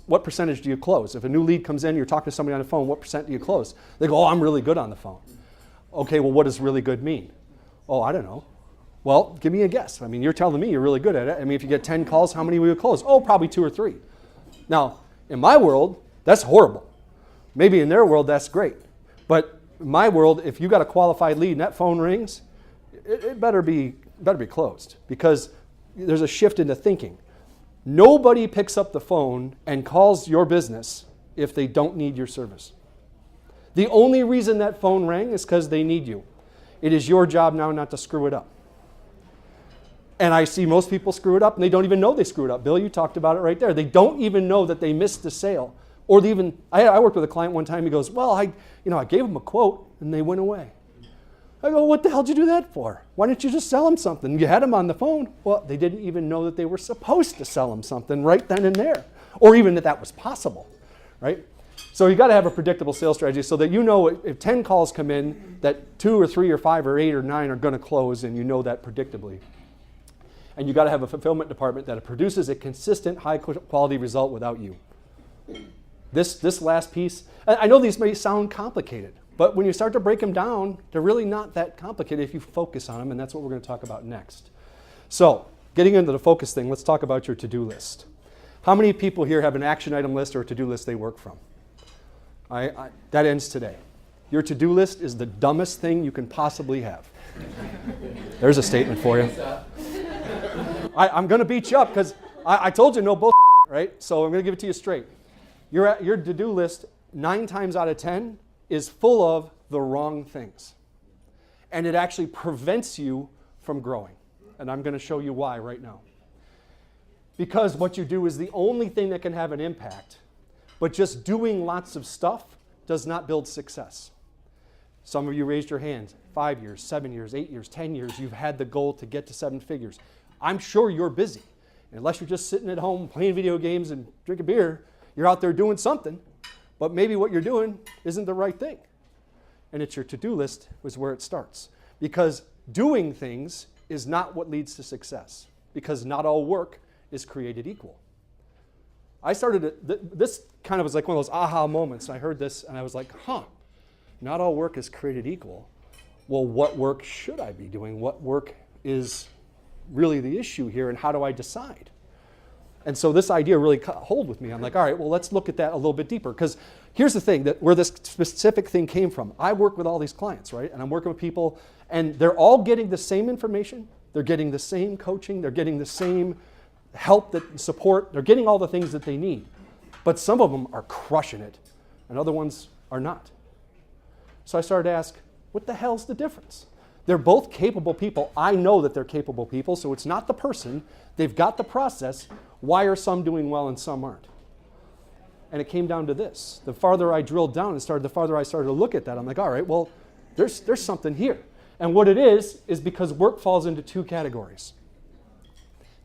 what percentage do you close? If a new lead comes in, you're talking to somebody on the phone, what percent do you close? They go, I'm really good on the phone. Okay, well, what does really good mean? Oh, I don't know. Well, give me a guess. I mean, you're telling me you're really good at it. I mean, if you get 10 calls, how many will you close? Oh, probably 2 or 3. Now, in my world, that's horrible. Maybe in their world, that's great. But in my world, if you got a qualified lead and that phone rings, it better be closed, because there's a shift into thinking. Nobody picks up the phone and calls your business if they don't need your service. The only reason that phone rang is because they need you. It is your job now not to screw it up. And I see most people screw it up and they don't even know they screwed up. Bill, you talked about it right there. They don't even know that they missed the sale. Or I worked with a client one time, he goes, well, I gave them a quote and they went away. I go, what the hell did you do that for? Why didn't you just sell them something? You had them on the phone. Well, they didn't even know that they were supposed to sell them something right then and there, or even that was possible, right? So you got to have a predictable sales strategy so that you know if 10 calls come in, that 2 or 3 or 5 or 8 or 9 are going to close, and you know that predictably. And you got to have a fulfillment department that produces a consistent, high quality result without you. This last piece, I know these may sound complicated, but when you start to break them down, they're really not that complicated if you focus on them, and that's what we're going to talk about next. So, getting into the focus thing, let's talk about your to-do list. How many people here have an action item list or a to-do list they work from? That ends today. Your to-do list is the dumbest thing you can possibly have. There's a statement for you. I'm going to beat you up because I told you no bullshit, right? So I'm going to give it to you straight. Your to-do list 9 times out of 10 is full of the wrong things. And it actually prevents you from growing. And I'm going to show you why right now. Because what you do is the only thing that can have an impact, but just doing lots of stuff does not build success. Some of you raised your hands. 5 years, 7 years, 8 years, 10 years, you've had the goal to get to 7 figures. I'm sure you're busy. Unless you're just sitting at home playing video games and drinking beer, you're out there doing something. But maybe what you're doing isn't the right thing. And it's your to-do list is where it starts. Because doing things is not what leads to success. Because not all work is created equal. I started, this kind of was like one of those aha moments. I heard this and I was like, not all work is created equal. Well, what work should I be doing? What work is really the issue here, and how do I decide? And so this idea really caught hold with me. I'm like, all right, well, let's look at that a little bit deeper. Because here's the thing, that where this specific thing came from. I work with all these clients, right? And I'm working with people, and they're all getting the same information. They're getting the same coaching. They're getting the same help, support. They're getting all the things that they need. But some of them are crushing it, and other ones are not. So I started to ask, what the hell's the difference? They're both capable people. I know that they're capable people, so it's not the person. They've got the process. Why are some doing well and some aren't? And it came down to this. The farther I drilled down the farther I started to look at that, I'm like, all right, well, there's something here. And what it is because work falls into two categories.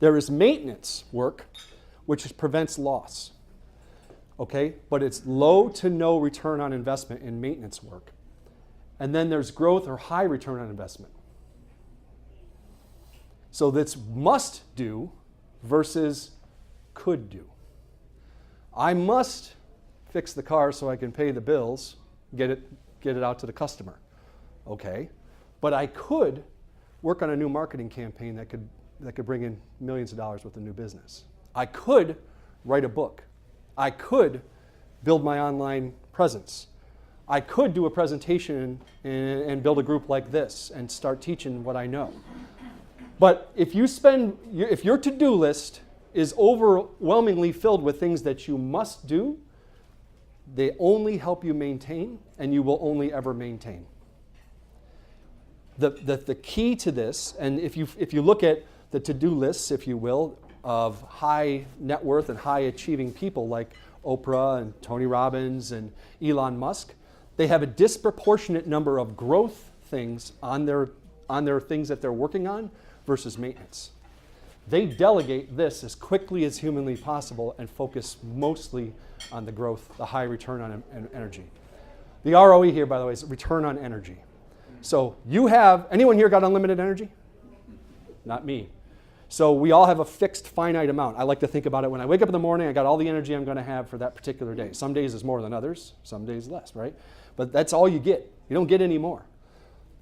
There is maintenance work, which prevents loss. Okay? But it's low to no return on investment in maintenance work. And then there's growth or high return on investment. So that's must do versus could do. I must fix the car so I can pay the bills, get it out to the customer. Okay. But I could work on a new marketing campaign that could bring in millions of dollars with a new business. I could write a book. I could build my online presence. I could do a presentation and build a group like this and start teaching what I know. But if your to-do list is overwhelmingly filled with things that you must do, they only help you maintain, and you will only ever maintain. The key to this, and if you look at the to-do lists, if you will, of high net worth and high achieving people like Oprah and Tony Robbins and Elon Musk, they have a disproportionate number of growth things on their things that they're working on versus maintenance. They delegate this as quickly as humanly possible and focus mostly on the growth, the high return on energy. The ROE here, by the way, is return on energy. So anyone here got unlimited energy? Not me. So we all have a fixed finite amount. I like to think about it when I wake up in the morning, I got all the energy I'm going to have for that particular day. Some days is more than others, some days less, right? But that's all you get. You don't get any more.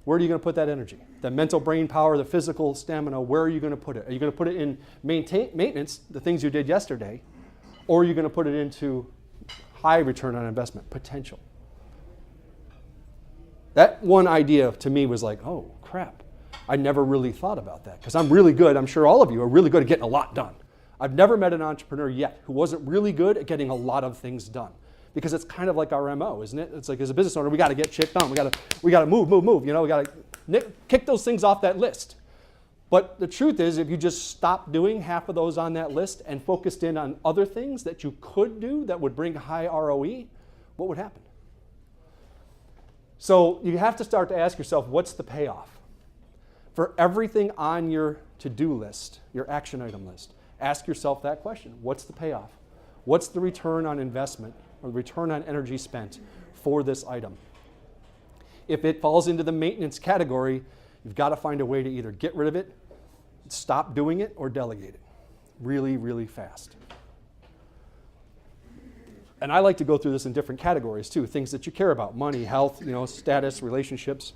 Where are you going to put that energy? The mental brain power, the physical stamina, where are you going to put it? Are you going to put it in maintenance, the things you did yesterday, or are you going to put it into high return on investment, potential? That one idea to me was like, oh, crap. I never really thought about that because I'm really good. I'm sure all of you are really good at getting a lot done. I've never met an entrepreneur yet who wasn't really good at getting a lot of things done. Because it's kind of like our MO, isn't it? It's like as a business owner, we got to get shit done. We got to move. You know, we got to kick those things off that list. But the truth is, if you just stopped doing half of those on that list and focused in on other things that you could do that would bring high ROE, what would happen? So you have to start to ask yourself, what's the payoff? For everything on your to-do list, your action item list, ask yourself that question. What's the payoff? What's the return on investment or return on energy spent for this item? If it falls into the maintenance category, you've got to find a way to either get rid of it, stop doing it, or delegate it really, really fast. And I like to go through this in different categories too, things that you care about, money, health, status, relationships.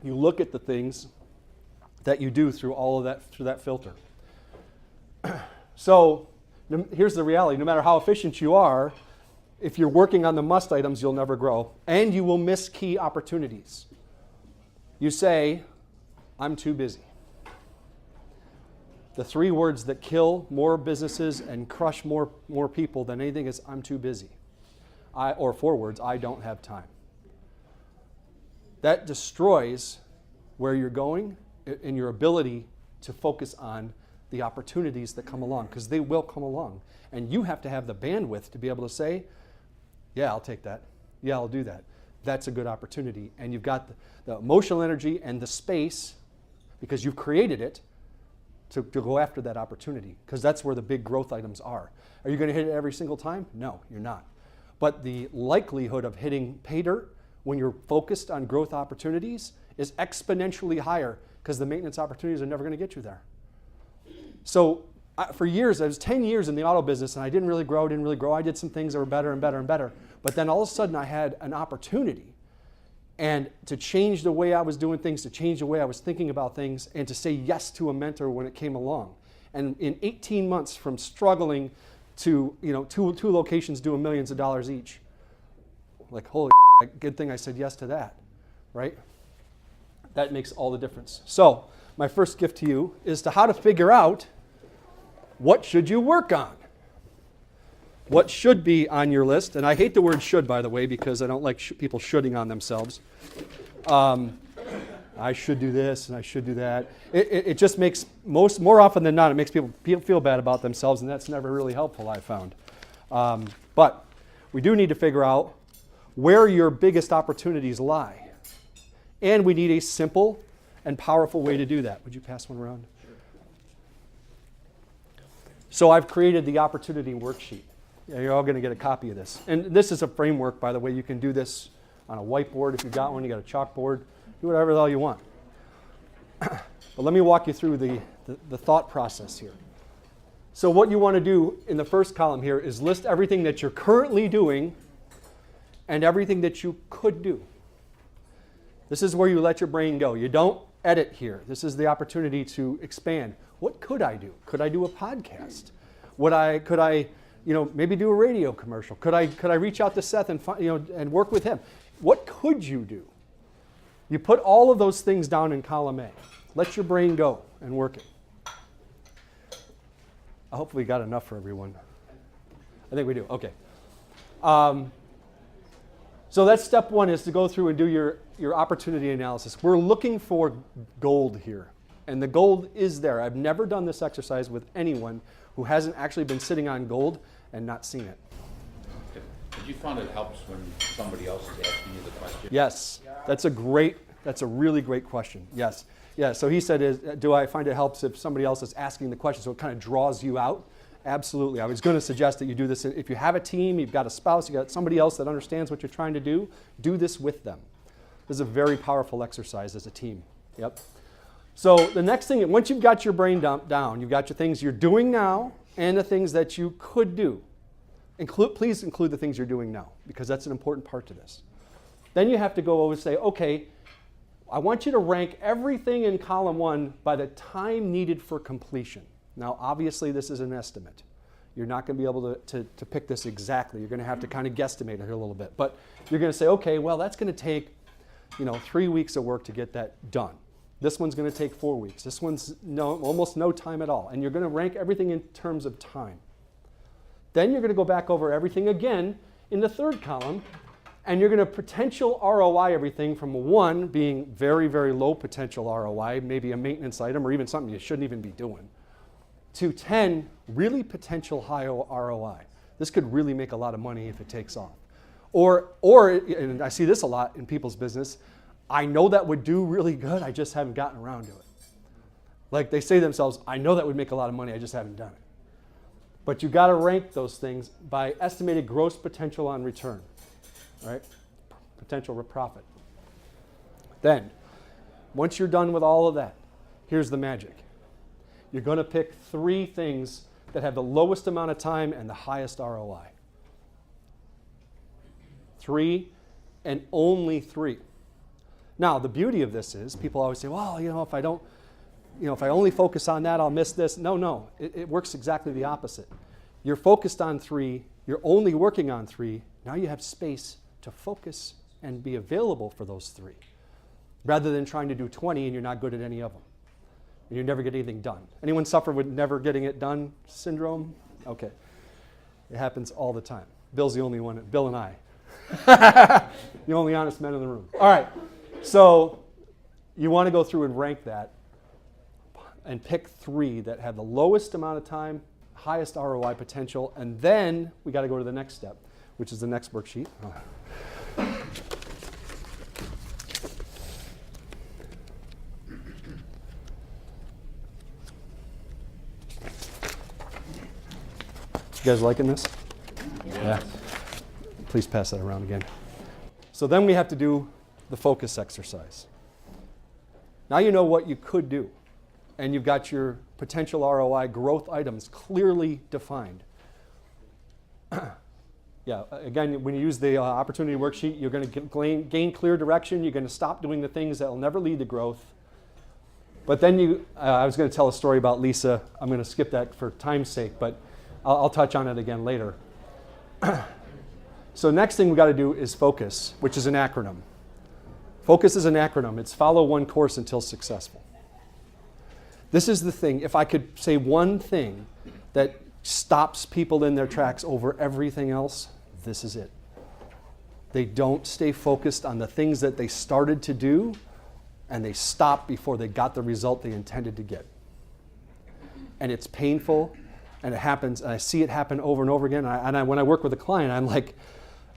You look at the things that you do through all of that, through that filter. So here's the reality. No matter how efficient you are, if you're working on the must items, you'll never grow. And you will miss key opportunities. You say, I'm too busy. The three words that kill more businesses and crush more people than anything is, I'm too busy. Or four words, I don't have time. That destroys where you're going and your ability to focus on the opportunities that come along, because they will come along. And you have to have the bandwidth to be able to say, yeah, I'll take that. Yeah, I'll do that. That's a good opportunity. And you've got the emotional energy and the space, because you've created it, to go after that opportunity, because that's where the big growth items are. Are you going to hit it every single time? No, you're not. But the likelihood of hitting pay dirt when you're focused on growth opportunities is exponentially higher, because the maintenance opportunities are never going to get you there. So for years, I was 10 years in the auto business, and I didn't really grow. I did some things that were better and better and better. But then all of a sudden, I had an opportunity and to change the way I was doing things, to change the way I was thinking about things, and to say yes to a mentor when it came along. And in 18 months from struggling to two locations doing millions of dollars each, like, holy good thing I said yes to that, right? That makes all the difference. So my first gift to you is to how to figure out what should you work on. What should be on your list, and I hate the word should, by the way, because I don't like people shoulding on themselves. I should do this and I should do that. It just makes, more often than not, it makes people feel bad about themselves, and that's never really helpful, I found. But we do need to figure out where your biggest opportunities lie. And we need a simple and powerful way to do that. Would you pass one around? So I've created the opportunity worksheet. Yeah, you're all going to get a copy of this. And this is a framework, by the way. You can do this on a whiteboard if you've got one. You got a chalkboard. Do whatever the hell you want. But let me walk you through the thought process here. So what you want to do in the first column here is list everything that you're currently doing and everything that you could do. This is where you let your brain go. You don't edit here. This is the opportunity to expand. What could I do? Could I do a podcast? Could I maybe do a radio commercial? Could I reach out to Seth and work with him? What could you do? You put all of those things down in column A. Let your brain go and work it. I hopefully got enough for everyone. I think we do. Okay. So that's step one, is to go through and do your opportunity analysis. We're looking for gold here. And the gold is there. I've never done this exercise with anyone who hasn't actually been sitting on gold and not seen it. Have you found it helps when somebody else is asking you the question? Yes. That's a really great question. Yes. Yeah, so he said, do I find it helps if somebody else is asking the question, so it kind of draws you out? Absolutely. I was going to suggest that you do this. If you have a team, you've got a spouse, you've got somebody else that understands what you're trying to do this with them. This is a very powerful exercise as a team. Yep. So the next thing, once you've got your brain down, you've got your things you're doing now and the things that you could do. Please include the things you're doing now, because that's an important part to this. Then you have to go over and say, okay, I want you to rank everything in column 1 by the time needed for completion. Now, obviously, this is an estimate. You're not going to be able to pick this exactly. You're going to have to kind of guesstimate it here a little bit. But you're going to say, okay, well, that's going to take 3 weeks of work to get that done. This one's going to take 4 weeks. This one's almost no time at all. And you're going to rank everything in terms of time. Then you're going to go back over everything again in the third column, and you're going to potential ROI everything from 1 being very, very low potential ROI, maybe a maintenance item or even something you shouldn't even be doing, to 10 really potential high ROI. This could really make a lot of money if it takes off. Or, and I see this a lot in people's business, I know that would do really good, I just haven't gotten around to it. Like they say to themselves, I know that would make a lot of money, I just haven't done it. But you got to rank those things by estimated gross potential on return, right? Potential profit. Then, once you're done with all of that, here's the magic. You're going to pick 3 things that have the lowest amount of time and the highest ROI. 3 and only 3. Now, the beauty of this is people always say, well, if I don't, if I only focus on that, I'll miss this. No, it works exactly the opposite. You're focused on 3, you're only working on 3, now you have space to focus and be available for those 3, rather than trying to do 20 and you're not good at any of them. And you never get anything done. Anyone suffer with never getting it done syndrome? Okay. It happens all the time. Bill's the only one, Bill and I. The only honest men in the room. All right. So you want to go through and rank that and pick 3 that have the lowest amount of time, highest ROI potential, and then we got to go to the next step, which is the next worksheet. You guys liking this? Yeah. Please pass that around again. So then we have to do the focus exercise. Now you know what you could do, and you've got your potential ROI growth items clearly defined. Yeah, again, when you use the opportunity worksheet, you're going to gain clear direction. You're going to stop doing the things that will never lead to growth. But then I was going to tell a story about Lisa. I'm going to skip that for time's sake, but I'll touch on it again later. So next thing we got to do is focus, which is an acronym. Focus is an acronym. It's follow one course until successful. This is the thing. If I could say one thing that stops people in their tracks over everything else, this is it. They don't stay focused on the things that they started to do and they stop before they got the result they intended to get. And it's painful, and it happens, and I see it happen over and over again. When I work with a client, I'm like,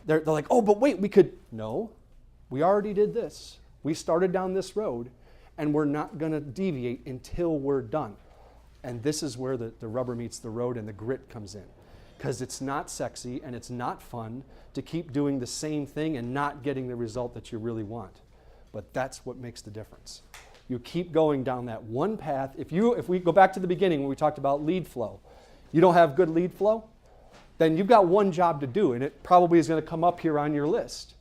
they're like, oh, but wait, we could. No, we already did this. We started down this road, and we're not going to deviate until we're done. And this is where the rubber meets the road and the grit comes in. Because it's not sexy and it's not fun to keep doing the same thing and not getting the result that you really want. But that's what makes the difference. You keep going down that one path. If we go back to the beginning when we talked about lead flow, you don't have good lead flow, then you've got one job to do, and it probably is going to come up here on your list.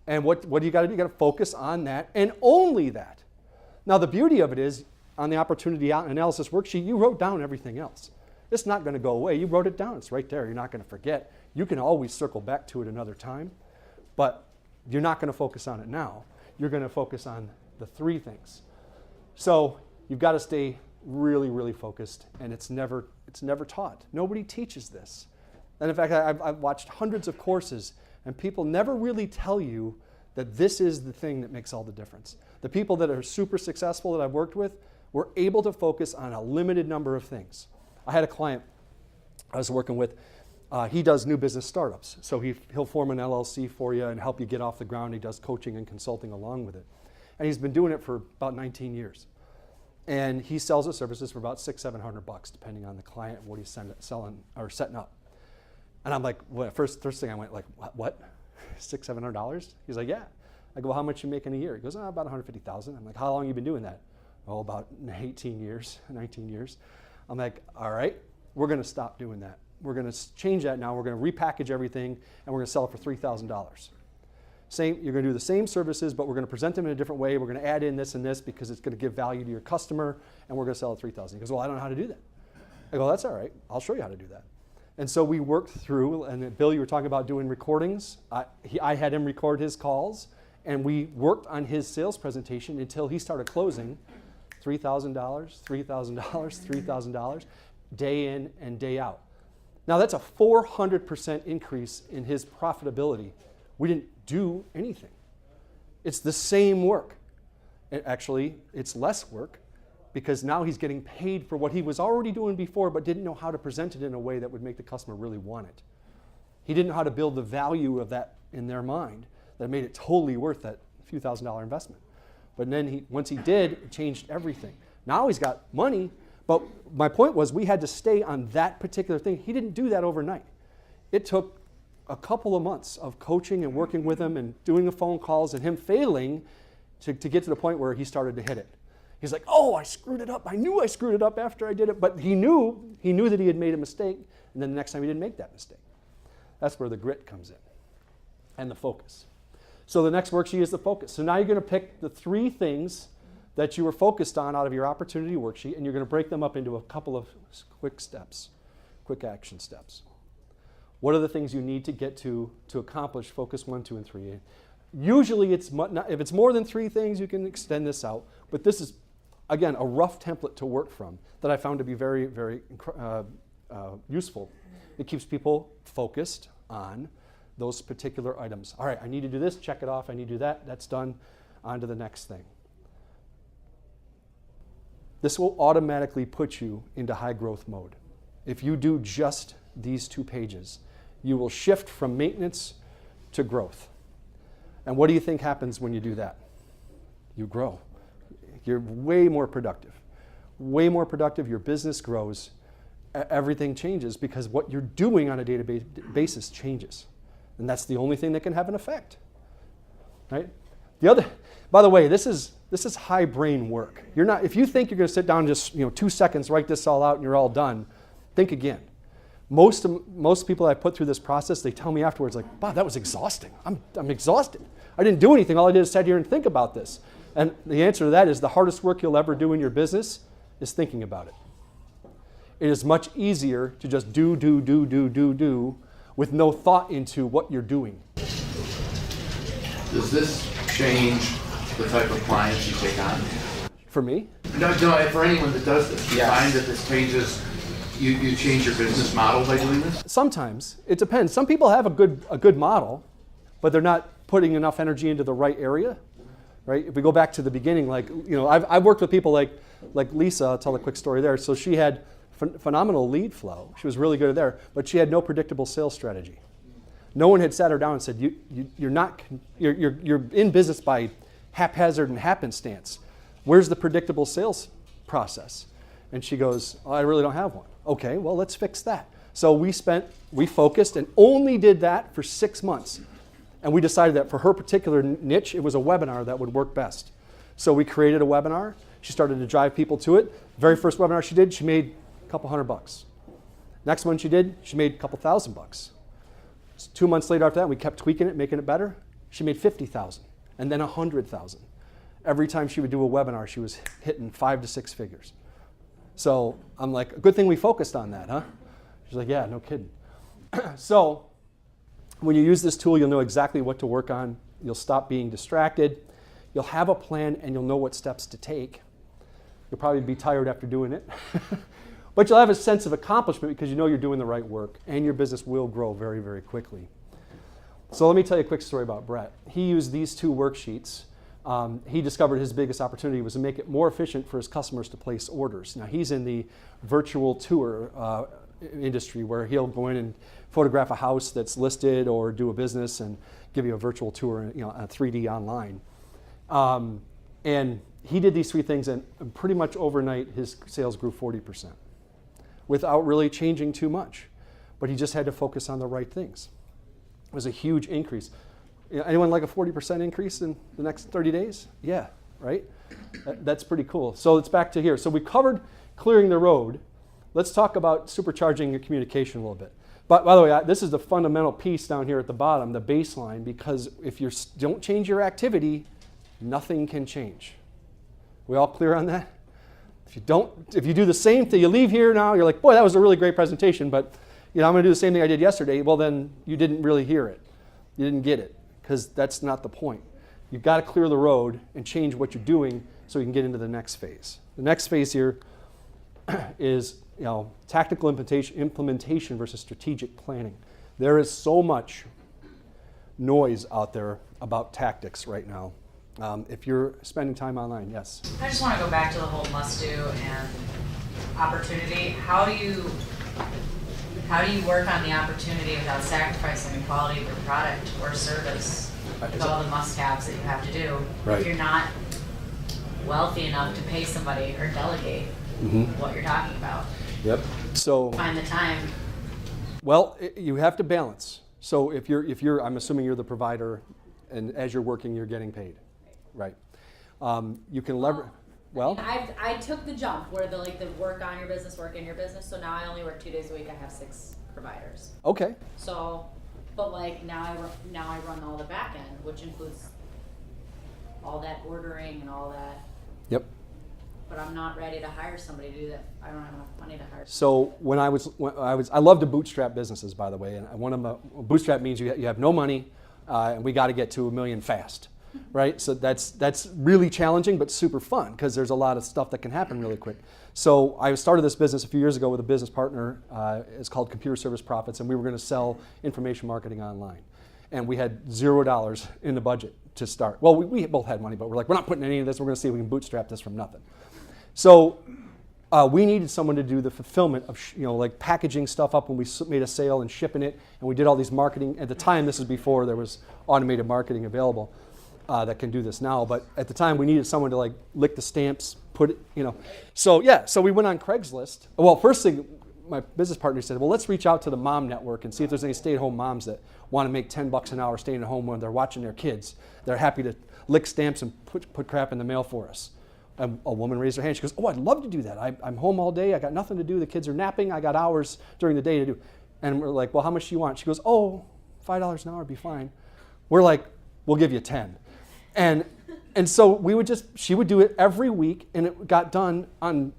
And what do you got to do? You got to focus on that and only that. Now the beauty of it is, on the opportunity analysis worksheet, you wrote down everything else. It's not going to go away. You wrote it down. It's right there. You're not going to forget. You can always circle back to it another time, but you're not going to focus on it now. You're going to focus on the three things. So you've got to stay really, really focused, and it's never taught. Nobody teaches this. And in fact, I've watched hundreds of courses, and people never really tell you that this is the thing that makes all the difference. The people that are super successful that I've worked with were able to focus on a limited number of things. I had a client I was working with. He does new business startups. So he'll form an LLC for you and help you get off the ground. He does coaching and consulting along with it. And he's been doing it for about 19 years. And he sells his services for about $600-700, depending on the client and what he's selling or setting up. And I'm like, well, first thing I went like, what? $600-700? He's like, yeah. I go, well, how much you make in a year? He goes, oh, about $150,000. I'm like, how long you been doing that? Oh, about 19 years. I'm like, all right, we're going to stop doing that. We're going to change that now. We're going to repackage everything, and we're going to sell it for $3,000. You're going to do the same services, but we're going to present them in a different way. We're going to add in this and this because it's going to give value to your customer, and we're going to sell it $3,000. He goes, well, I don't know how to do that. I go, that's all right. I'll show you how to do that. And so we worked through, and Bill, you were talking about doing recordings. I had him record his calls, and we worked on his sales presentation until he started closing $3,000, $3,000, $3,000, day in and day out. Now that's a 400% increase in his profitability. We didn't do anything. It's the same work. Actually, it's less work because now he's getting paid for what he was already doing before but didn't know how to present it in a way that would make the customer really want it. He didn't know how to build the value of that in their mind that made it totally worth that few $1,000 investment. But then once he did, it changed everything. Now he's got money, but my point was we had to stay on that particular thing. He didn't do that overnight. It took a couple of months of coaching and working with him and doing the phone calls and him failing to get to the point where he started to hit it. He's like, oh, I screwed it up. I knew I screwed it up after I did it, but he knew that he had made a mistake, and then the next time he didn't make that mistake. That's where the grit comes in and the focus. So the next worksheet is the focus. So now you're going to pick the three things that you were focused on out of your opportunity worksheet, and you're going to break them up into a couple of quick steps, quick action steps. What are the things you need to get to accomplish focus 1, 2, and 3? Usually, if it's more than 3 things, you can extend this out. But this is, again, a rough template to work from that I found to be very, very useful. It keeps people focused on those particular items. All right, I need to do this, check it off. I need to do that, that's done. On to the next thing. This will automatically put you into high growth mode. If you do just these 2 pages, you will shift from maintenance to growth. And what do you think happens when you do that? You grow. You're way more productive. Way more productive, your business grows, everything changes because what you're doing on a day-to-day basis changes. And that's the only thing that can have an effect, right? By the way, this is high brain work. If you think you're going to sit down and just 2 seconds, write this all out and you're all done, think again. Most people I put through this process, they tell me afterwards, like, Bob, that was exhausting. I'm exhausted. I didn't do anything. All I did is sit here and think about this. And the answer to that is the hardest work you'll ever do in your business is thinking about it. It is much easier to just do with no thought into what you're doing. Does this change the type of clients you take on? For me? No, for anyone that does this. Do you find that this changes, you change your business model by doing this? Sometimes. It depends. Some people have a good model, but they're not putting enough energy into the right area. right? If we go back to the beginning, like, I've worked with people like Lisa. I'll tell a quick story there. So she had phenomenal lead flow. She was really good there, but she had no predictable sales strategy. No one had sat her down and said, you're in business by haphazard and happenstance. Where's the predictable sales process? And she goes, I really don't have one. Okay, well, let's fix that. So we focused and only did that for 6 months. And we decided that for her particular niche, it was a webinar that would work best. So we created a webinar. She started to drive people to it. Very first webinar she did, she made a couple $100. Next one she did, she made a couple $1,000. 2 months later after that, we kept tweaking it, making it better. She made $50,000 and then $100,000. Every time she would do a webinar, she was hitting 5 to 6 figures. So I'm like, a good thing we focused on that, huh? She's like, yeah, no kidding. So when you use this tool, you'll know exactly what to work on. You'll stop being distracted. You'll have a plan and you'll know what steps to take. You'll probably be tired after doing it. But you'll have a sense of accomplishment because you know you're doing the right work and your business will grow very, very quickly. So let me tell you a quick story about Brett. He used these 2 worksheets. He discovered his biggest opportunity was to make it more efficient for his customers to place orders. Now he's in the virtual tour industry where he'll go in and photograph a house that's listed or do a business and give you a virtual tour, on 3D online. And he did these 3 things and pretty much overnight his sales grew 40% without really changing too much. But he just had to focus on the right things. It was a huge increase. Anyone like a 40% increase in the next 30 days? Yeah, right? That's pretty cool. So it's back to here. So we covered clearing the road. Let's talk about supercharging your communication a little bit. But by the way, this is the fundamental piece down here at the bottom, the baseline, because if you don't change your activity, nothing can change. We all clear on that? If you do the same thing, you leave here now, you're like, boy, that was a really great presentation, but I'm going to do the same thing I did yesterday. Well, then you didn't really hear it. You didn't get it, because that's not the point. You've got to clear the road and change what you're doing so you can get into the next phase. The next phase here is tactical implementation versus strategic planning. There is so much noise out there about tactics right now. If you're spending time online, yes. I just want to go back to the whole must-do and opportunity. How do you work on the opportunity without sacrificing the quality of your product or service with all the must-haves that you have to do? Right. If you're not wealthy enough to pay somebody or delegate what you're talking about. Yep. So Find the time. Well, you have to balance. So if you're, I'm assuming you're the provider, and as you're working, you're getting paid, right? You can leverage. Well, I took the jump where the work on your business, work in your business. So now I only work 2 days a week. I have 6 providers. okay. So, but now I run all the back end, which includes all that ordering and all that. Yep. But I'm not ready to hire somebody to do that. I don't have enough money to hire. So I love to bootstrap businesses, by the way, and bootstrap means you have no money, and we got to get to $1 million fast, right? So that's really challenging, but super fun because there's a lot of stuff that can happen really quick. So I started this business a few years ago with a business partner. It's called Computer Service Profits, and we were going to sell information marketing online, and we had $0 in the budget to start. Well, we both had money, but we're like, we're not putting any of this. We're going to see if we can bootstrap this from nothing. So we needed someone to do the fulfillment of, like packaging stuff up when we made a sale and shipping it. And we did all these marketing. At the time, this is before there was automated marketing available that can do this now. But at the time, we needed someone to lick the stamps, put it, So yeah, so we went on Craigslist. Well, first thing, my business partner said, well, let's reach out to the mom network and see if there's any stay-at-home moms that want to make $10 an hour staying at home when they're watching their kids. They're happy to lick stamps and put crap in the mail for us. And a woman raised her hand. She goes, oh, I'd love to do that. I'm home all day. I got nothing to do. The kids are napping. I got hours during the day to do. And we're like, well, how much do you want? She goes, oh, $5 an hour would be fine. We're like, we'll give you 10. And so she would do it every week, and it got done on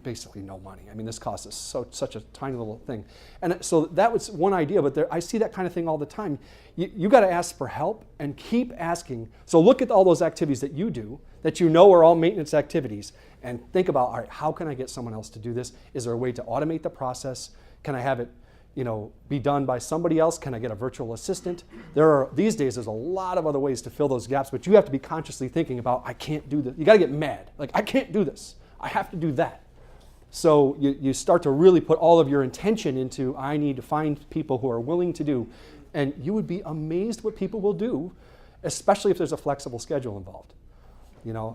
basically no money. I mean, this cost us such a tiny little thing. And so that was one idea, but I see that kind of thing all the time. You got to ask for help and keep asking. So look at all those activities that you do that are all maintenance activities, and think about, all right, how can I get someone else to do this? Is there a way to automate the process? Can I have it, be done by somebody else? Can I get a virtual assistant? These days, there's a lot of other ways to fill those gaps, but you have to be consciously thinking about, I can't do this. You got to get mad. Like, I can't do this. I have to do that. So you start to really put all of your intention into, I need to find people who are willing to do. And you would be amazed what people will do, especially if there's a flexible schedule involved.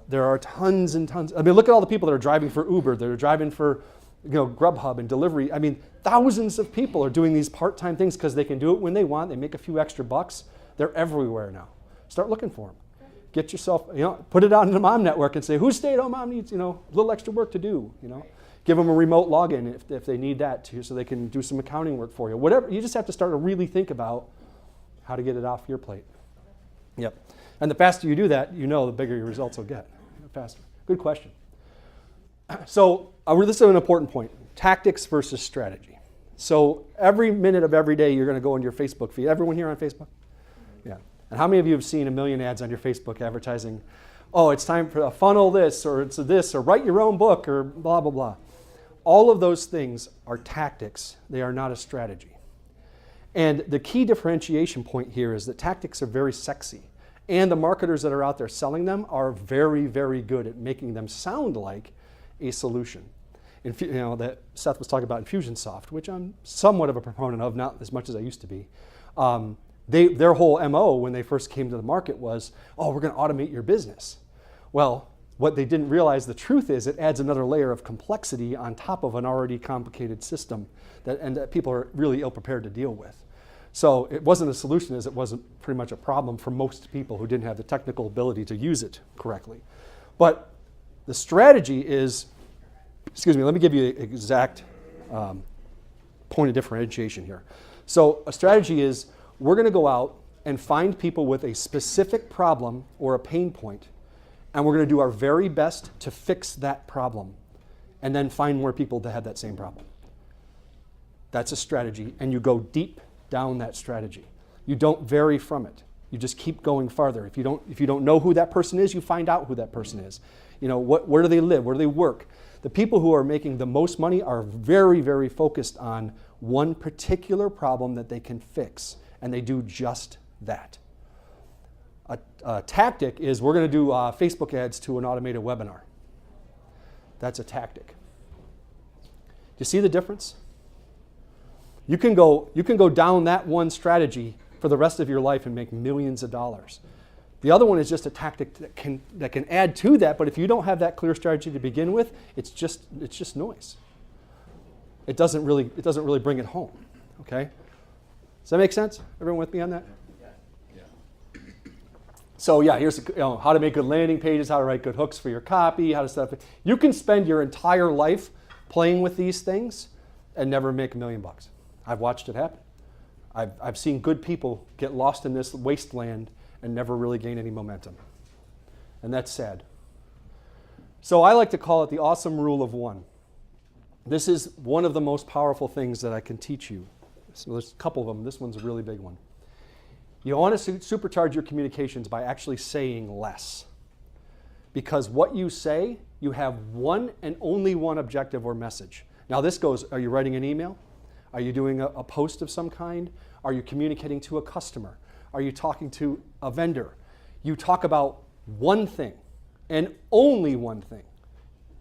There are tons and tons. I mean, look at all the people that are driving for Uber, that are driving for Grubhub and delivery. I mean, thousands of people are doing these part-time things because they can do it when they want. They make a few extra bucks. They're everywhere now. Start looking for them. Get yourself, put it out in the mom network and say, whose stay-at-home mom needs, a little extra work to do, Give them a remote login if they need that too, so they can do some accounting work for you. Whatever, you just have to start to really think about how to get it off your plate. Yep. And the faster you do that, the bigger your results will get. Faster. Good question. So this is an important point. Tactics versus strategy. So every minute of every day, you're going to go into your Facebook feed. Everyone here on Facebook? Yeah. And how many of you have seen a million ads on your Facebook advertising, oh, it's time for a funnel this, or it's this, or write your own book, or blah, blah, blah. All of those things are tactics. They are not a strategy. And the key differentiation point here is that tactics are very sexy. And the marketers that are out there selling them are very, very good at making them sound like a solution. That Seth was talking about Infusionsoft, which I'm somewhat of a proponent of, not as much as I used to be. Their whole MO when they first came to the market was, oh, we're going to automate your business. Well, what they didn't realize, the truth is, it adds another layer of complexity on top of an already complicated system that people are really ill-prepared to deal with. So it wasn't a solution as it was pretty much a problem for most people who didn't have the technical ability to use it correctly. But the strategy is, let me give you an exact point of differentiation here. So a strategy is, we're going to go out and find people with a specific problem or a pain point, and we're going to do our very best to fix that problem, and then find more people to have that same problem. That's a strategy, and you go deep down that strategy. You don't vary from it. You just keep going farther. If you don't know who that person is, you find out who that person is. Where do they live? Where do they work? The people who are making the most money are very, very focused on one particular problem that they can fix, and they do just that. A tactic is, we're going to do Facebook ads to an automated webinar. That's a tactic. Do you see the difference? You can go down that one strategy for the rest of your life and make millions of dollars. The other one is just a tactic that can add to that, but if you don't have that clear strategy to begin with, it's just noise. It doesn't really bring it home. Okay? Does that make sense? Everyone with me on that? Yeah. So yeah, here's how to make good landing pages, how to write good hooks for your copy, how to set up. You can spend your entire life playing with these things and never make $1 million. I've watched it happen. I've seen good people get lost in this wasteland and never really gain any momentum. And that's sad. So I like to call it the awesome rule of one. This is one of the most powerful things that I can teach you. So there's a couple of them. This one's a really big one. You want to supercharge your communications by actually saying less. Because what you say, you have one and only one objective or message. Now this goes, are you writing an email? Are you doing a post of some kind? Are you communicating to a customer? Are you talking to a vendor? You talk about one thing and only one thing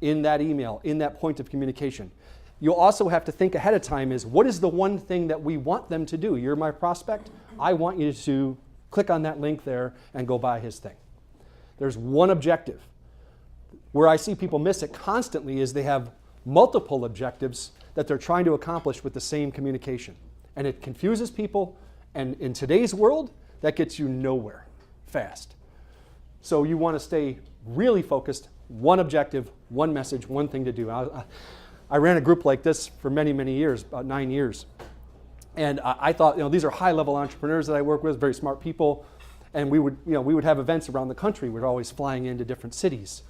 in that email, in that point of communication. You'll also have to think ahead of time is, what is the one thing that we want them to do? You're my prospect. I want you to click on that link there and go buy his thing. There's one objective. Where I see people miss it constantly is they have multiple objectives that they're trying to accomplish with the same communication. And it confuses people, and in today's world, that gets you nowhere fast. So you want to stay really focused, one objective, one message, one thing to do. I ran a group like this for many, many years, about 9 years. And I thought, these are high-level entrepreneurs that I work with, very smart people. And we would have events around the country. We're always flying into different cities.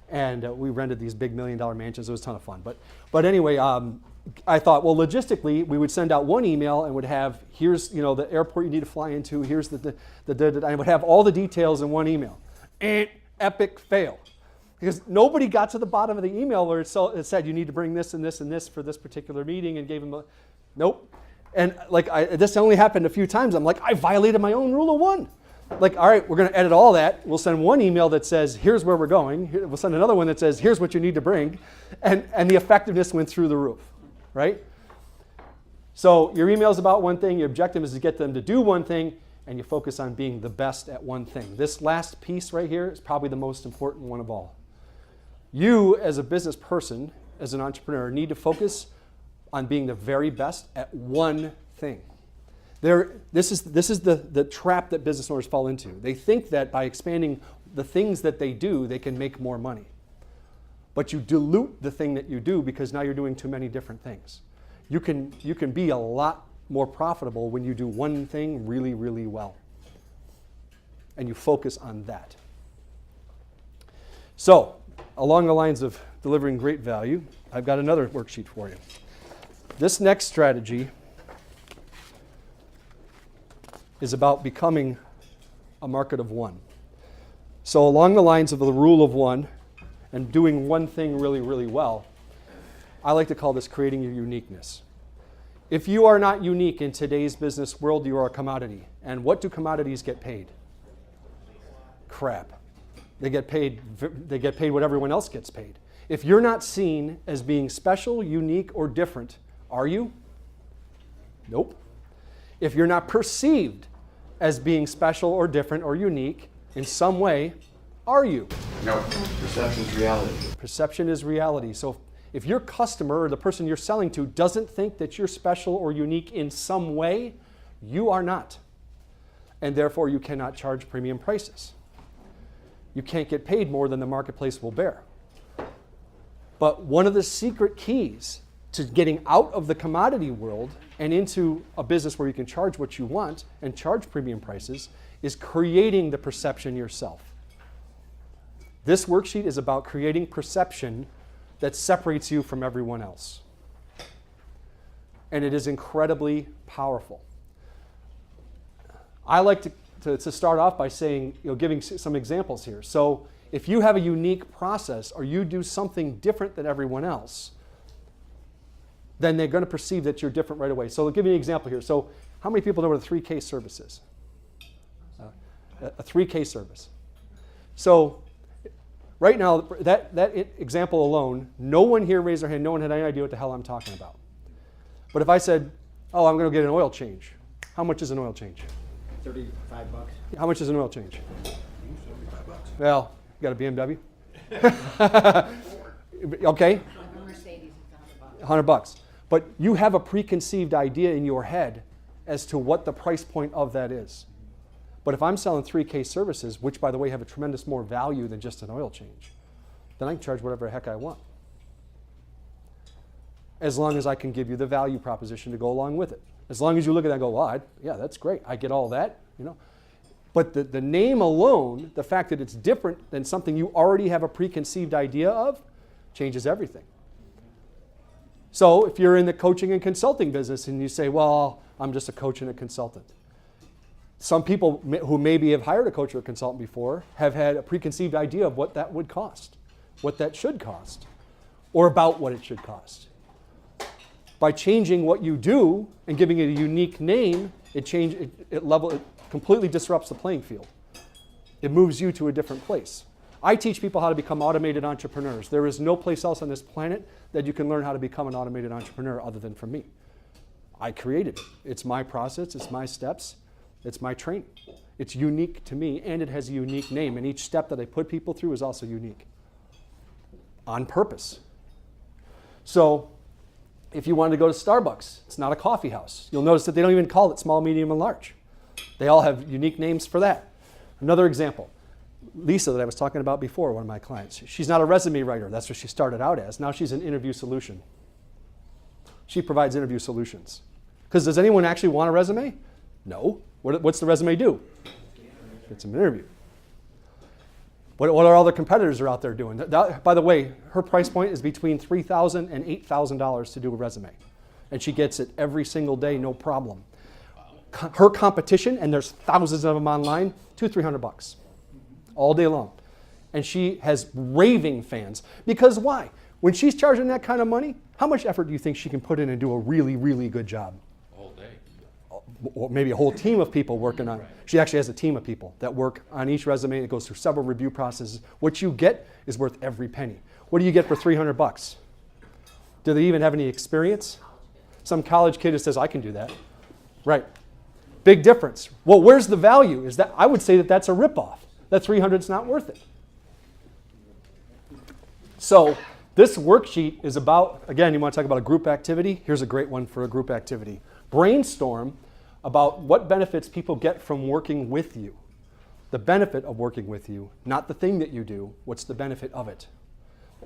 And we rented these big $1 million mansions. It was a ton of fun. But anyway, I thought, well, logistically, we would send out one email and would have, here's the airport you need to fly into, here's I would have all the details in one email. Epic fail. Because nobody got to the bottom of the email where it said you need to bring this and this and this for this particular meeting, and gave them nope. And like, this only happened a few times. I'm like, I violated my own rule of one. Like, all right, we're going to edit all that. We'll send one email that says, here's where we're going. We'll send another one that says, here's what you need to bring. And the effectiveness went through the roof, right? So your email is about one thing. Your objective is to get them to do one thing, and you focus on being the best at one thing. This last piece right here is probably the most important one of all. You, as a business person, as an entrepreneur, need to focus on being the very best at one thing. This is the trap that business owners fall into. They think that by expanding the things that they do, they can make more money. But you dilute the thing that you do because now you're doing too many different things. You can be a lot more profitable when you do one thing really, really well. And you focus on that. So, along the lines of delivering great value, I've got another worksheet for you. This next strategy is about becoming a market of one. So along the lines of the rule of one and doing one thing really, really well, I like to call this creating your uniqueness. If you are not unique in today's business world, you are a commodity. And what do commodities get paid? Crap. They get paid what everyone else gets paid. If you're not seen as being special, unique, or different, are you? Nope. If you're not perceived as being special or different or unique in some way, are you? No. Perception is reality. Perception is reality. So if your customer or the person you're selling to doesn't think that you're special or unique in some way, you are not. And therefore you cannot charge premium prices. You can't get paid more than the marketplace will bear. But one of the secret keys to getting out of the commodity world and into a business where you can charge what you want and charge premium prices is creating the perception yourself. This worksheet is about creating perception that separates you from everyone else. And it is incredibly powerful. I like to start off by saying, giving some examples here. So if you have a unique process or you do something different than everyone else, then they're going to perceive that you're different right away. So I'll give you an example here. So how many people know what a 3K service is? A 3K service. So right now, that example alone, no one here raised their hand, no one had any idea what the hell I'm talking about. But if I said, oh, I'm going to get an oil change, how much is an oil change? $35. How much is an oil change? Well, you got a BMW? Okay. Mercedes is $100. But you have a preconceived idea in your head as to what the price point of that is. But if I'm selling 3K services, which by the way have a tremendous more value than just an oil change, then I can charge whatever the heck I want. As long as I can give you the value proposition to go along with it. As long as you look at that and go, well, yeah, that's great. I get all that, But the name alone, the fact that it's different than something you already have a preconceived idea of, changes everything. So if you're in the coaching and consulting business and you say, well, I'm just a coach and a consultant. Some people who maybe have hired a coach or a consultant before have had a preconceived idea of what that would cost, what that should cost, or about what it should cost. By changing what you do and giving it a unique name, it completely disrupts the playing field. It moves you to a different place. I teach people how to become automated entrepreneurs. There is no place else on this planet that you can learn how to become an automated entrepreneur other than from me. I created it. It's my process, it's my steps, it's my training. It's unique to me and it has a unique name, and each step that I put people through is also unique. On purpose. So, if you wanted to go to Starbucks, it's not a coffee house. You'll notice that they don't even call it small, medium, and large. They all have unique names for that. Another example, Lisa that I was talking about before, one of my clients. She's not a resume writer. That's what she started out as. Now she's an interview solution. She provides interview solutions. Because does anyone actually want a resume? No. What's the resume do? It's an interview. What are all the competitors are out there doing? By the way, her price point is between $3,000 and $8,000 to do a resume. And she gets it every single day, no problem. Her competition, and there's thousands of them online, $200-300 all day long. And she has raving fans. Because why? When she's charging that kind of money, how much effort do you think she can put in and do a really, really good job? All day. or maybe a whole team of people working on it. She actually has a team of people that work on each resume. It goes through several review processes. What you get is worth every penny. What do you get for $300? Do they even have any experience? Some college kid that says, I can do that. Right. Big difference. Well, where's the value? Is that I would say that that's a ripoff. That $300 is not worth it. So this worksheet is about, again, you want to talk about a group activity? Here's a great one for a group activity. Brainstorm about what benefits people get from working with you. The benefit of working with you, not the thing that you do. What's the benefit of it?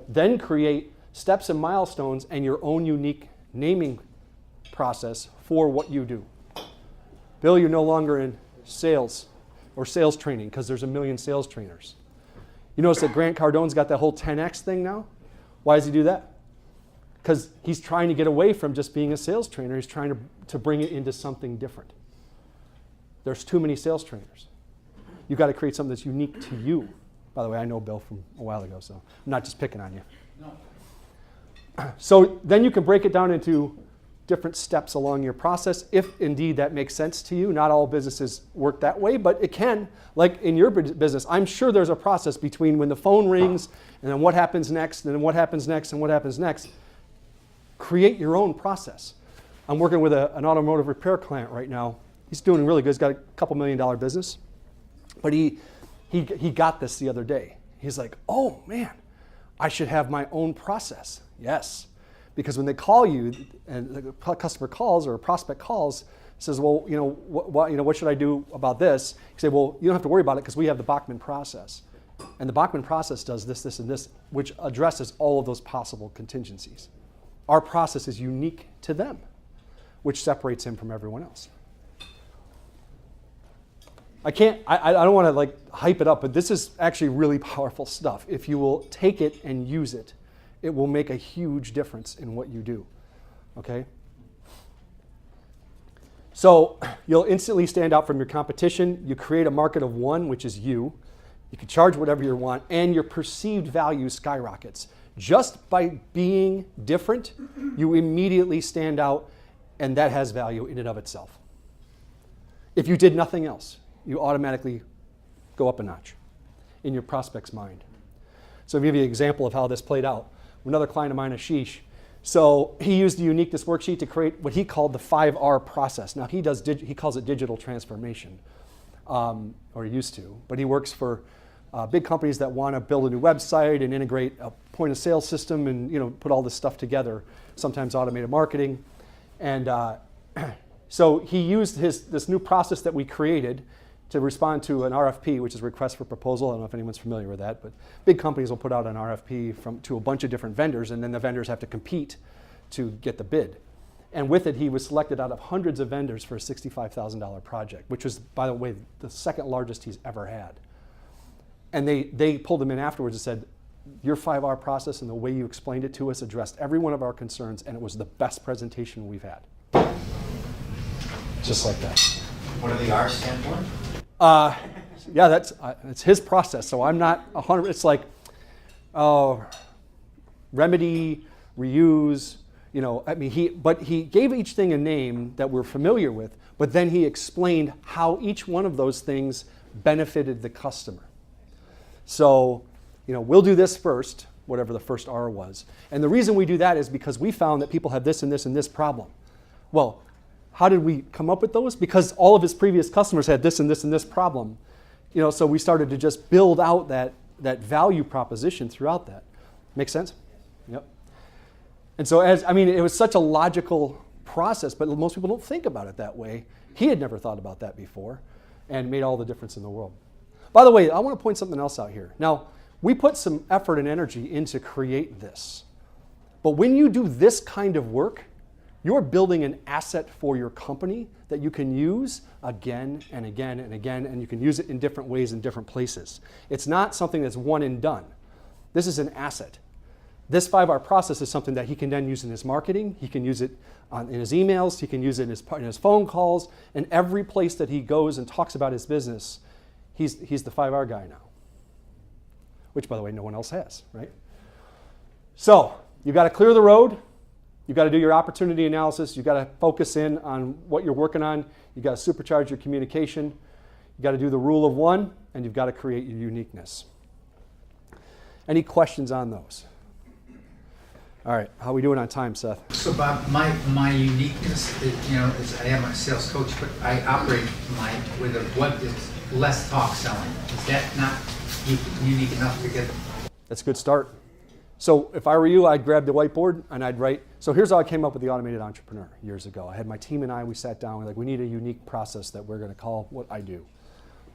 Then create steps and milestones and your own unique naming process for what you do. Bill, you're no longer in sales or sales training because there's a million sales trainers. You notice that Grant Cardone's got that whole 10X thing now? Why does he do that? Because he's trying to get away from just being a sales trainer. He's trying to bring it into something different. There's too many sales trainers. You've got to create something that's unique to you. By the way, I know Bill from a while ago, so I'm not just picking on you. No. So then you can break it down into different steps along your process, if indeed that makes sense to you. Not all businesses work that way, but it can. Like in your business, I'm sure there's a process between when the phone rings and then what happens next, and then what happens next, and what happens next. Create your own process. I'm working with an automotive repair client right now. He's doing really good. He's got a couple $1 million business. But he got this the other day. He's like, oh man, I should have my own process. Yes. Because when they call you and the customer calls or a prospect calls, says, well, what should I do about this? You say, well, you don't have to worry about it because we have the Bachman process. And the Bachman process does this, this, and this, which addresses all of those possible contingencies. Our process is unique to them, which separates him from everyone else. I don't want to like hype it up, but this is actually really powerful stuff. If you will take it and use it, it will make a huge difference in what you do, okay? So you'll instantly stand out from your competition. You create a market of one, which is you. You can charge whatever you want, and your perceived value skyrockets. Just by being different, you immediately stand out, and that has value in and of itself. If you did nothing else, you automatically go up a notch in your prospect's mind. So I'll give you an example of how this played out. Another client of mine, Ashish, so he used the uniqueness worksheet to create what he called the 5R process. Now he calls it digital transformation, or he used to, but he works for big companies that want to build a new website and integrate a point of sale system and put all this stuff together, sometimes automated marketing. And so he used this new process that we created to respond to an RFP, which is request for proposal. I don't know if anyone's familiar with that, but big companies will put out an RFP to a bunch of different vendors, and then the vendors have to compete to get the bid. And with it, he was selected out of hundreds of vendors for a $65,000 project, which was, by the way, the second largest he's ever had. And they pulled him in afterwards and said, your 5R process and the way you explained it to us addressed every one of our concerns, and it was the best presentation we've had. Just like that. What do the R's stand for? Yeah, it's his process. So I'm not 100. It's like remedy, reuse. He gave each thing a name that we're familiar with, but then he explained how each one of those things benefited the customer. So, we'll do this first, whatever the first R was. And the reason we do that is because we found that people have this and this and this problem. Well, how did we come up with those? Because all of his previous customers had this and this and this problem. So we started to just build out that value proposition throughout that. Make sense? Yep. And so it was such a logical process, but most people don't think about it that way. He had never thought about that before and made all the difference in the world. By the way, I want to point something else out here. Now, we put some effort and energy into create this. But when you do this kind of work, you're building an asset for your company that you can use again and again and again, and you can use it in different ways in different places. It's not something that's one and done. This is an asset. This 5R process is something that he can then use in his marketing. He can use it in his emails. He can use it in his phone calls. And every place that he goes and talks about his business, he's the 5R guy now. Which, by the way, no one else has, right? So, you've got to clear the road. You got to do your opportunity analysis. You got to focus in on what you're working on. You got to supercharge your communication. You got to do the rule of one, and you've got to create your uniqueness. Any questions on those? All right, how are we doing on time, Seth? So Bob, my uniqueness, is I am a sales coach, but I operate with less talk selling. Is that not unique enough to get? That's a good start. So if I were you, I'd grab the whiteboard and I'd write. So here's how I came up with the automated entrepreneur years ago. I had my team and we sat down, we're like, we need a unique process that we're going to call what I do.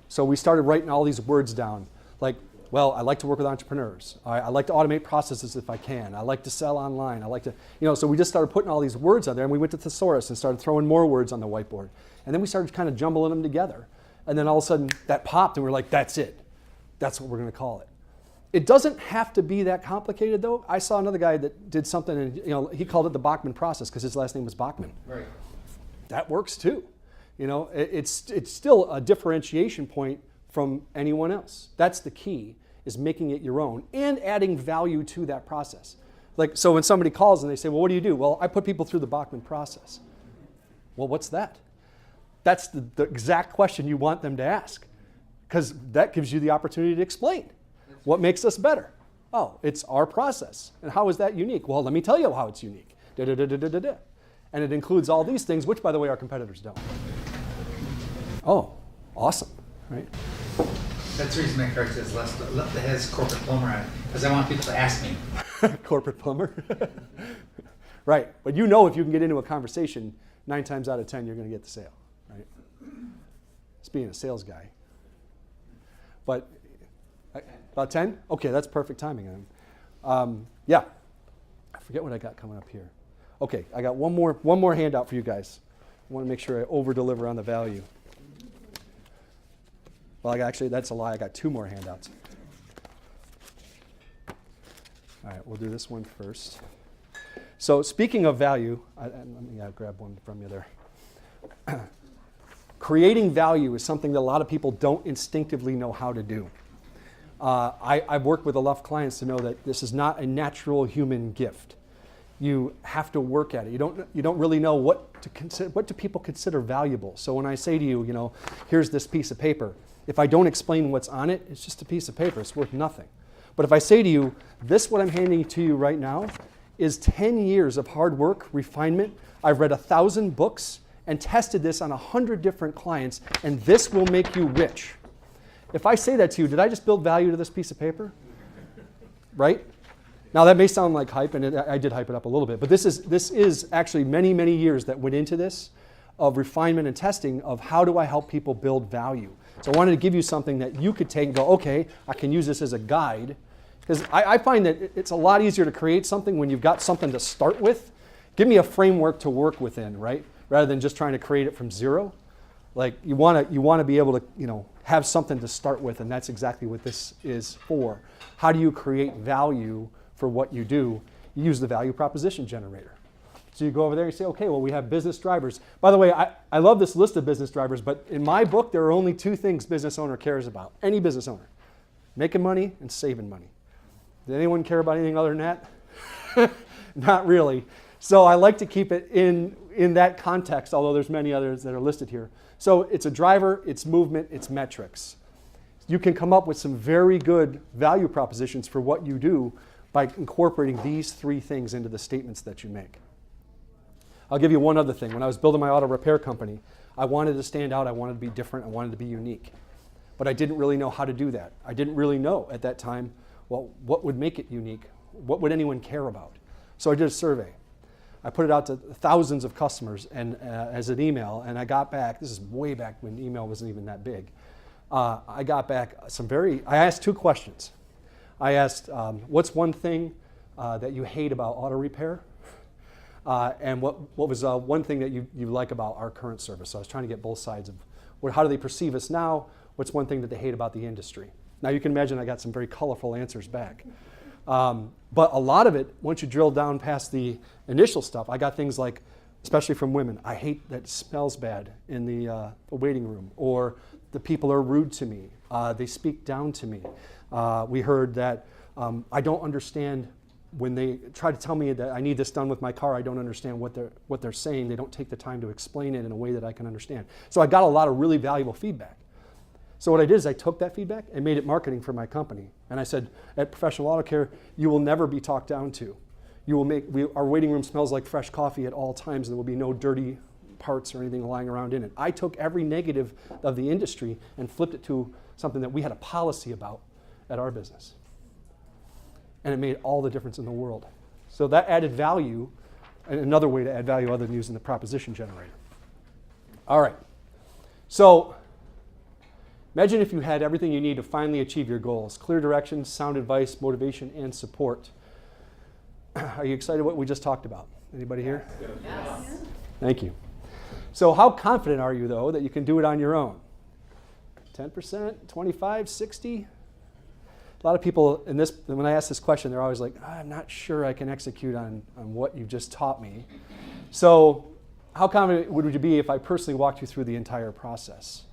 So we started writing all these words down, like, well, I like to work with entrepreneurs. I like to automate processes if I can. I like to sell online. I like to, so we just started putting all these words out there, and we went to thesaurus and started throwing more words on the whiteboard. And then we started kind of jumbling them together. And then all of a sudden that popped and we're like, that's it. That's what we're going to call it. It doesn't have to be that complicated though. I saw another guy that did something and he called it the Bachman process because his last name was Bachman. Right. That works too. It's still a differentiation point from anyone else. That's the key, is making it your own and adding value to that process. Like, so when somebody calls and they say, well, what do you do? Well, I put people through the Bachman process. Well, what's that? That's the exact question you want them to ask, because that gives you the opportunity to explain what makes us better. Oh, it's our process. And how is that unique? Well, let me tell you how it's unique. Da-da-da-da-da-da. And it includes all these things, which, by the way, our competitors don't. Oh, awesome, right? That's the reason my card says has corporate plumber on it, because I want people to ask me. Corporate plumber. Right, but if you can get into a conversation, 9 times out of 10, you're going to get the sale, right? It's being a sales guy. But about 10? Okay, that's perfect timing. Yeah, I forget what I got coming up here. Okay, I got one more handout for you guys. I want to make sure I over-deliver on the value. Well, actually, that's a lie. I got 2 more handouts. All right, we'll do this one first. So speaking of value, let me grab one from you there. Creating value is something that a lot of people don't instinctively know how to do. I've worked with enough clients to know that this is not a natural human gift. You have to work at it. You don't really know what do people consider valuable. So when I say to you, here's this piece of paper, if I don't explain what's on it, it's just a piece of paper. It's worth nothing. But if I say to you, what I'm handing to you right now is 10 years of hard work, refinement. I've read 1,000 books and tested this on 100 different clients, and this will make you rich. If I say that to you, did I just build value to this piece of paper? Right? Now that may sound like hype, and I did hype it up a little bit, but this is actually many, many years that went into this of refinement and testing of how do I help people build value. So I wanted to give you something that you could take and go, okay, I can use this as a guide. Because I find that it's a lot easier to create something when you've got something to start with. Give me a framework to work within, right? Rather than just trying to create it from zero. Like you want to be able to have something to start with, and that's exactly what this is for. How do you create value for what you do? You use the value proposition generator. So you go over there and you say, okay, well, we have business drivers. By the way, I love this list of business drivers, but in my book, there are only 2 things business owner cares about. Any business owner. Making money and saving money. Does anyone care about anything other than that? Not really. So I like to keep it in that context, although there's many others that are listed here. So it's a driver, it's movement, it's metrics. You can come up with some very good value propositions for what you do by incorporating these 3 things into the statements that you make. I'll give you one other thing. When I was building my auto repair company, I wanted to stand out, I wanted to be different, I wanted to be unique. But I didn't really know how to do that. I didn't really know at that time, well, what would make it unique? What would anyone care about? So I did a survey. I put it out to thousands of customers and as an email, and I got back, this is way back when email wasn't even that big. I got back I asked 2 questions. I asked, what's one thing that you hate about auto repair? And what was one thing that you like about our current service? So I was trying to get both sides of how do they perceive us now? What's one thing that they hate about the industry? Now you can imagine I got some very colorful answers back. But a lot of it, once you drill down past the initial stuff, I got things like, especially from women, I hate that it smells bad in the waiting room, or the people are rude to me, they speak down to me. We heard that I don't understand when they try to tell me that I need this done with my car, I don't understand what they're saying. They don't take the time to explain it in a way that I can understand. So I got a lot of really valuable feedback. So what I did is I took that feedback and made it marketing for my company. And I said, at Professional Auto Care, you will never be talked down to. Our waiting room smells like fresh coffee at all times, and there will be no dirty parts or anything lying around in it. I took every negative of the industry and flipped it to something that we had a policy about at our business. And it made all the difference in the world. So that added value, and another way to add value other than using the proposition generator. All right. So imagine if you had everything you need to finally achieve your goals: clear direction, sound advice, motivation, and support. Are you excited what we just talked about? Anybody here? Yes. Thank you. So how confident are you, though, that you can do it on your own? 10%, 25, 60? A lot of people, when I ask this question, they're always like, I'm not sure I can execute on what you just taught me. So how confident would you be if I personally walked you through the entire process,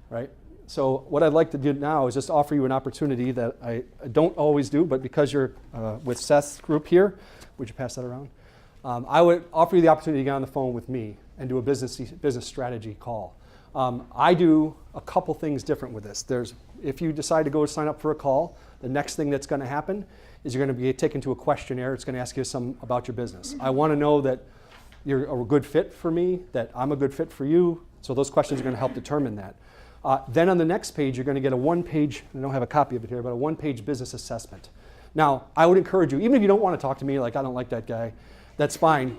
right? So what I'd like to do now is just offer you an opportunity that I don't always do, but because you're with Seth's group here, would you pass that around? I would offer you the opportunity to get on the phone with me and do a business strategy call. I do a couple things different with this. If you decide to go sign up for a call, the next thing that's going to happen is you're going to be taken to a questionnaire. It's going to ask you some about your business. I want to know that you're a good fit for me, that I'm a good fit for you. So those questions are going to help determine that. Then on the next page, you're going to get a one-page, I don't have a copy of it here, but a one-page business assessment. Now, I would encourage you, even if you don't want to talk to me, like I don't like that guy, that's fine.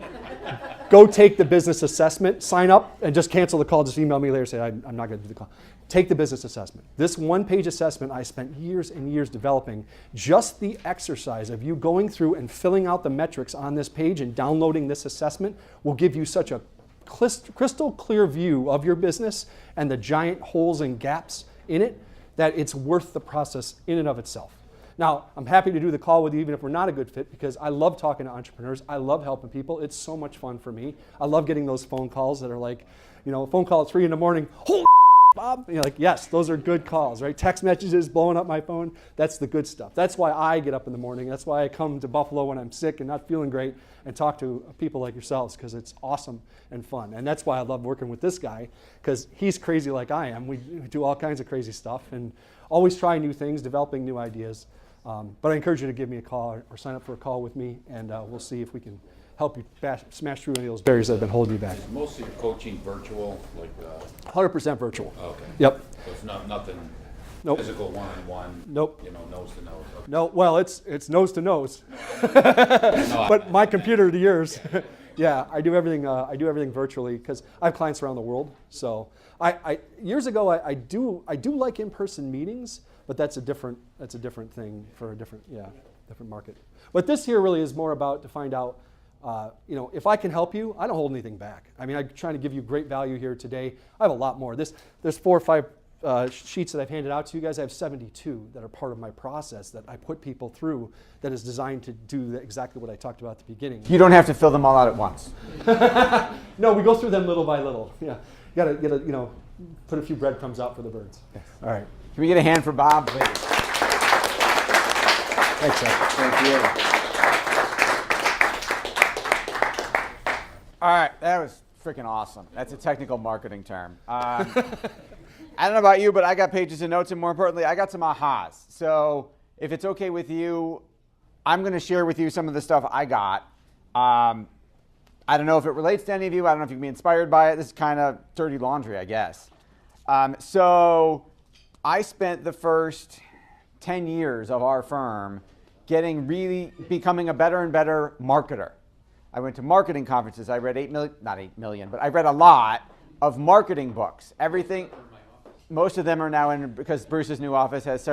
Go take the business assessment, sign up, and just cancel the call. Just email me later and say, I'm not going to do the call. Take the business assessment. This one-page assessment I spent years and years developing. Just the exercise of you going through and filling out the metrics on this page and downloading this assessment will give you such a crystal clear view of your business and the giant holes and gaps in it that it's worth the process in and of itself. Now, I'm happy to do the call with you even if we're not a good fit, because I love talking to entrepreneurs. I love helping people. It's so much fun for me. I love getting those phone calls that are like, a phone call at 3 a.m, holy Bob, you're like, yes, those are good calls, right? Text messages blowing up my phone, that's the good stuff. That's why I get up in the morning. That's why I come to Buffalo when I'm sick and not feeling great and talk to people like yourselves, because it's awesome and fun. And that's why I love working with this guy, because he's crazy like I am. We do all kinds of crazy stuff and always trying new things, developing new ideas. But I encourage you to give me a call or sign up for a call with me, and we'll see if we can help you smash through any of those barriers that have been holding you back. Is most of your coaching virtual, like? 100% virtual. Okay. Yep. So it's nothing Nope. physical one-on-one? Nope. Nose to nose? Okay. No, well, it's nose to nose, but my computer to yours. Yeah, I do everything virtually because I have clients around the world. So I years ago I do like in-person meetings, but that's a different thing for a different market. But this here really is more about to find out, if I can help you, I don't hold anything back. I mean, I'm trying to give you great value here today. I have a lot more. There's 4 or 5 sheets that I've handed out to you guys. I have 72 that are part of my process that I put people through that is designed to do exactly what I talked about at the beginning. You don't have to fill them all out at once. No, we go through them little by little. Yeah, you gotta put a few breadcrumbs out for the birds. Yes. All right. Can we get a hand for Bob, please? Thanks, Seth. Thank you. All right, that was freaking awesome. That's a technical marketing term. I don't know about you, but I got pages of notes, and more importantly, I got some ahas. So if it's okay with you, I'm going to share with you some of the stuff I got. I don't know if it relates to any of you. I don't know if you can be inspired by it. This is kind of dirty laundry, I guess. So I spent the first 10 years of our firm becoming a better and better marketer. I went to marketing conferences. I read not 8 million, but I read a lot of marketing books. Everything, most of them are now in, because Bruce's new office has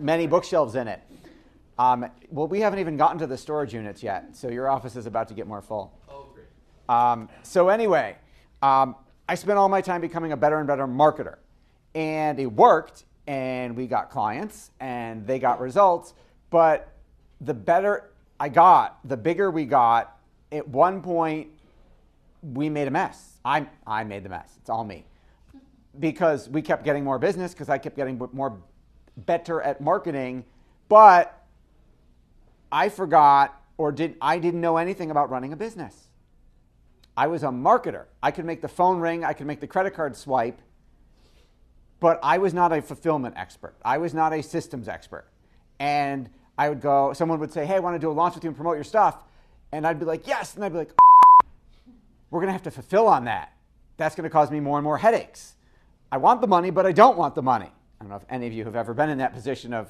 many bookshelves in it. Well, we haven't even gotten to the storage units yet, so your office is about to get more full. Oh, great. So anyway, I spent all my time becoming a better and better marketer. And it worked, and we got clients, and they got results. But the better I got, the bigger we got. At one point, we made a mess. I made the mess. It's all me. Because we kept getting more business, because I kept getting better at marketing, but I forgot I didn't know anything about running a business. I was a marketer. I could make the phone ring, I could make the credit card swipe, but I was not a fulfillment expert. I was not a systems expert. And I would go, someone would say, hey, I want to do a launch with you and promote your stuff. And I'd be like, yes. And I'd be like, we're going to have to fulfill on that. That's going to cause me more and more headaches. I want the money, but I don't want the money. I don't know if any of you have ever been in that position of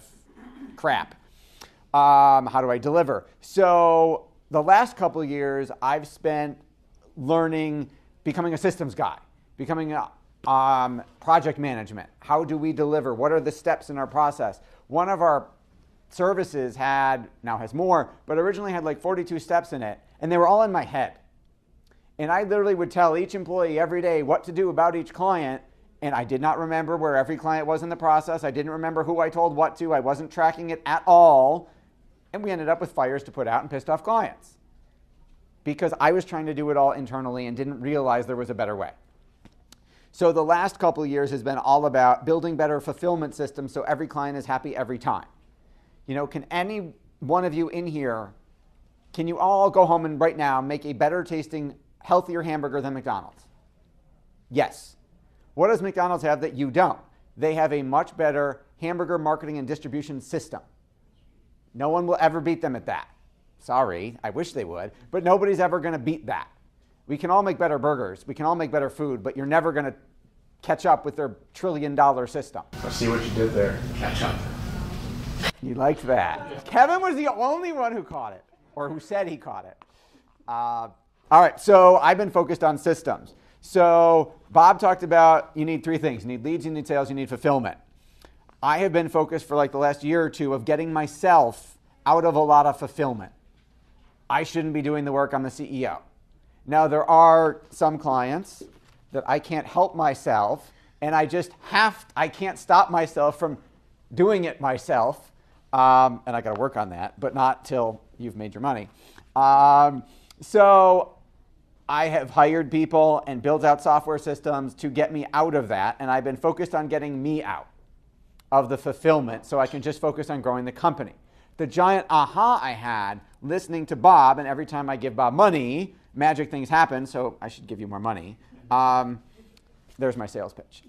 crap. How do I deliver? So the last couple of years, I've spent learning, becoming a systems guy, becoming a project management. How do we deliver? What are the steps in our process? One of our services now has more, but originally had like 42 steps in it, and they were all in my head. And I literally would tell each employee every day what to do about each client, and I did not remember where every client was in the process. I didn't remember who I told what to. I wasn't tracking it at all. And we ended up with fires to put out and pissed off clients because I was trying to do it all internally and didn't realize there was a better way. So the last couple of years has been all about building better fulfillment systems so every client is happy every time. You know, can any one of you in here, can you all go home and right now make a better tasting, healthier hamburger than McDonald's? Yes. What does McDonald's have that you don't? They have a much better hamburger marketing and distribution system. No one will ever beat them at that. Sorry, I wish they would, but nobody's ever going to beat that. We can all make better burgers, we can all make better food, but you're never going to catch up with their $1 trillion system. I see what you did there. Catch up. You liked that. Kevin was the only one who caught it, or who said he caught it. All right, so I've been focused on systems. So Bob talked about you need 3 things. You need leads, you need sales, you need fulfillment. I have been focused for like the last year or two of getting myself out of a lot of fulfillment. I shouldn't be doing the work. I'm the CEO. Now, there are some clients that I can't help myself, and I can't stop myself from doing it myself. And I got to work on that, but not till you've made your money. So I have hired people and built out software systems to get me out of that, and I've been focused on getting me out of the fulfillment so I can just focus on growing the company. The giant aha I had listening to Bob, and every time I give Bob money, magic things happen, so I should give you more money. There's my sales pitch.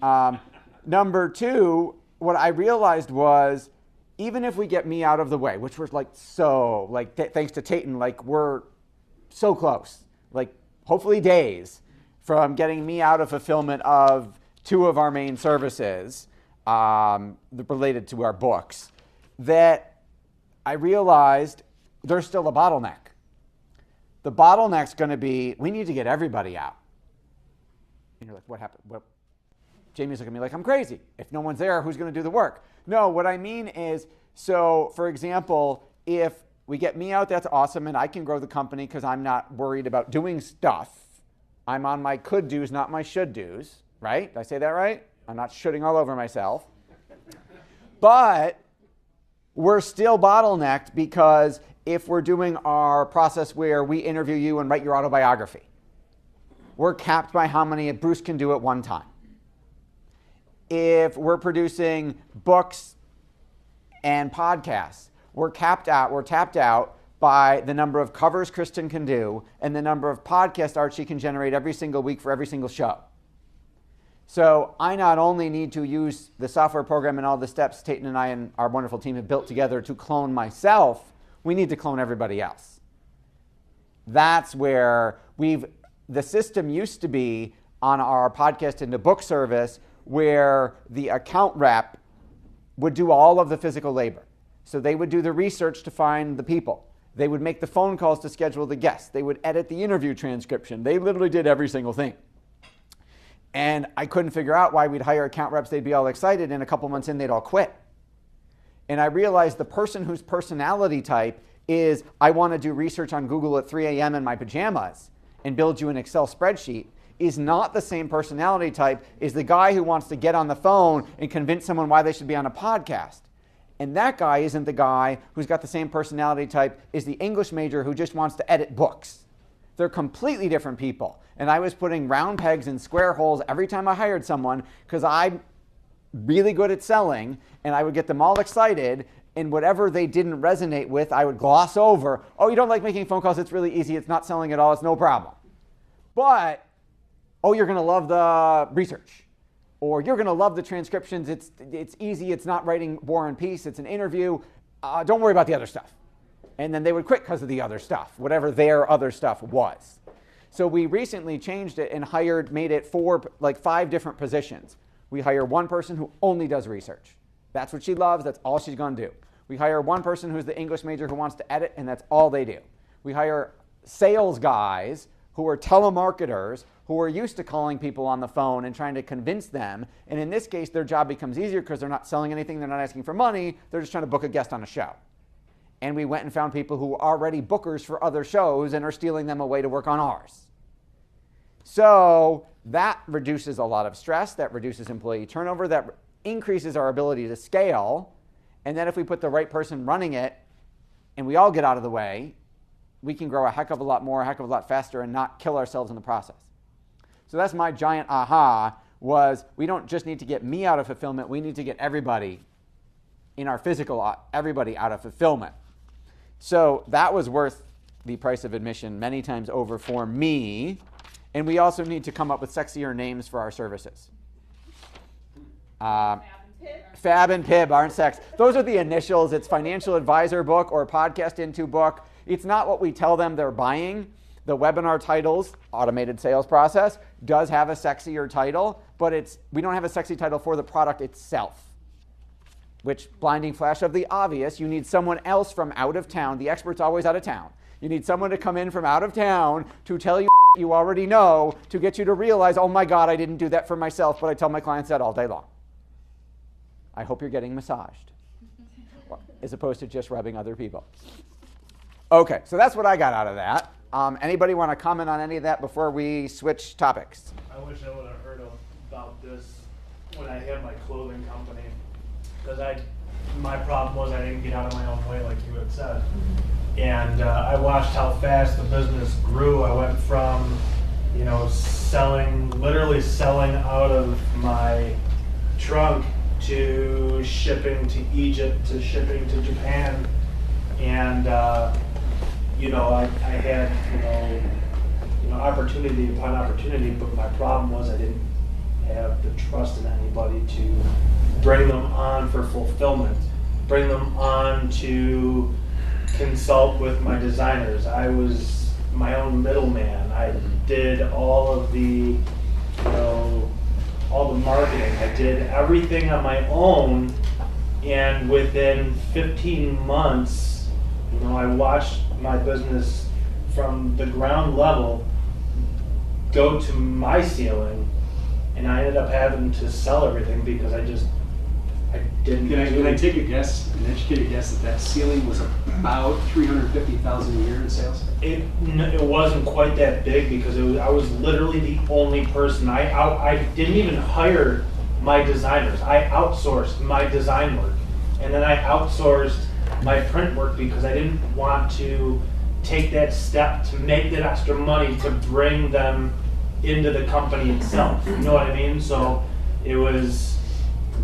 Number 2, what I realized was, even if we get me out of the way, which was like so, like thanks to Tayton, like we're so close, like hopefully days from getting me out of fulfillment of 2 of our main services related to our books, that I realized there's still a bottleneck. The bottleneck's going to be, we need to get everybody out. And you're like, what happened? What? Jamie's looking at me like I'm crazy. If no one's there, who's going to do the work? No, what I mean is, so for example, if we get me out, that's awesome, and I can grow the company because I'm not worried about doing stuff. I'm on my could do's, not my should do's, right? Did I say that right? I'm not shooting all over myself. But we're still bottlenecked because if we're doing our process where we interview you and write your autobiography, we're capped by how many Bruce can do at one time. If we're producing books and podcasts, we're tapped out by the number of covers Kristen can do and the number of podcast art she can generate every single week for every single show. So I not only need to use the software program and all the steps Tayton and I and our wonderful team have built together to clone myself, we need to clone everybody else. That's where the system used to be on our podcast and the book service where the account rep would do all of the physical labor. So they would do the research to find the people. They would make the phone calls to schedule the guests. They would edit the interview transcription. They literally did every single thing. And I couldn't figure out why we'd hire account reps, they'd be all excited, and a couple months in, they'd all quit. And I realized the person whose personality type is, I want to do research on Google at 3 a.m. in my pajamas and build you an Excel spreadsheet, is not the same personality type as the guy who wants to get on the phone and convince someone why they should be on a podcast. And that guy isn't the guy who's got the same personality type as the English major who just wants to edit books. They're completely different people. And I was putting round pegs in square holes every time I hired someone because I'm really good at selling, and I would get them all excited, and whatever they didn't resonate with, I would gloss over. Oh, you don't like making phone calls? It's really easy. It's not selling at all. It's no problem. But, oh, you're going to love the research. Or you're going to love the transcriptions. It's easy. It's not writing War and Peace. It's an interview. Don't worry about the other stuff. And then they would quit because of the other stuff, whatever their other stuff was. So we recently changed it and made it 5 different positions. We hire one person who only does research. That's what she loves. That's all she's going to do. We hire one person who's the English major who wants to edit, and that's all they do. We hire sales guys who are telemarketers who are used to calling people on the phone and trying to convince them. And in this case, their job becomes easier because they're not selling anything. They're not asking for money. They're just trying to book a guest on a show. And we went and found people who are already bookers for other shows and are stealing them away to work on ours. So that reduces a lot of stress, that reduces employee turnover, that increases our ability to scale. And then if we put the right person running it and we all get out of the way, we can grow a heck of a lot more, a heck of a lot faster, and not kill ourselves in the process. So that's my giant aha, was we don't just need to get me out of fulfillment, we need to get everybody in our physical, everybody out of fulfillment. So that was worth the price of admission many times over for me. And we also need to come up with sexier names for our services. Fab and Pib aren't sex. Those are the initials. It's financial advisor book or podcast into book. It's not what we tell them they're buying. The webinar titles, automated sales process, does have a sexier title, but we don't have a sexy title for the product itself. Which, blinding flash of the obvious, you need someone else from out of town. The expert's always out of town. You need someone to come in from out of town to tell you you already know, to get you to realize, oh my God, I didn't do that for myself, but I tell my clients that all day long. I hope you're getting massaged, as opposed to just rubbing other people. Okay, so that's what I got out of that. Anybody want to comment on any of that before we switch topics? I wish I would have heard about this when I had my clothing company, because my problem was I didn't get out of my own way like you had said. And I watched how fast the business grew. I went from, literally selling out of my trunk to shipping to Egypt, to shipping to Japan. And, I had, opportunity upon opportunity, but my problem was I didn't have the trust in anybody to bring them on for fulfillment, bring them on to consult with my designers. I was my own middleman. I did all of the, all the marketing. I did everything on my own, and within 15 months, I watched my business from the ground level go to my ceiling, and I ended up having to sell everything because I didn't. Can I take a guess, an educated guess that ceiling was about $350,000 a year in sales? It wasn't quite that big because I was literally the only person. I didn't even hire my designers. I outsourced my design work, and then I outsourced my print work because I didn't want to take that step to make that extra money to bring them into the company itself. You know what I mean? So it was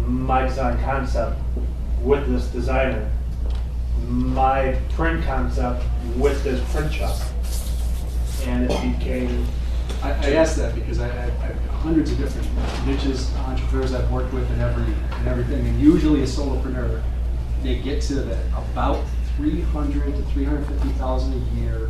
my design concept with this designer, my print concept with this print shop, and it became. I asked that because I have hundreds of different niches, entrepreneurs I've worked with, and everything. And usually a solopreneur, they get to about $300,000 to $350,000 a year,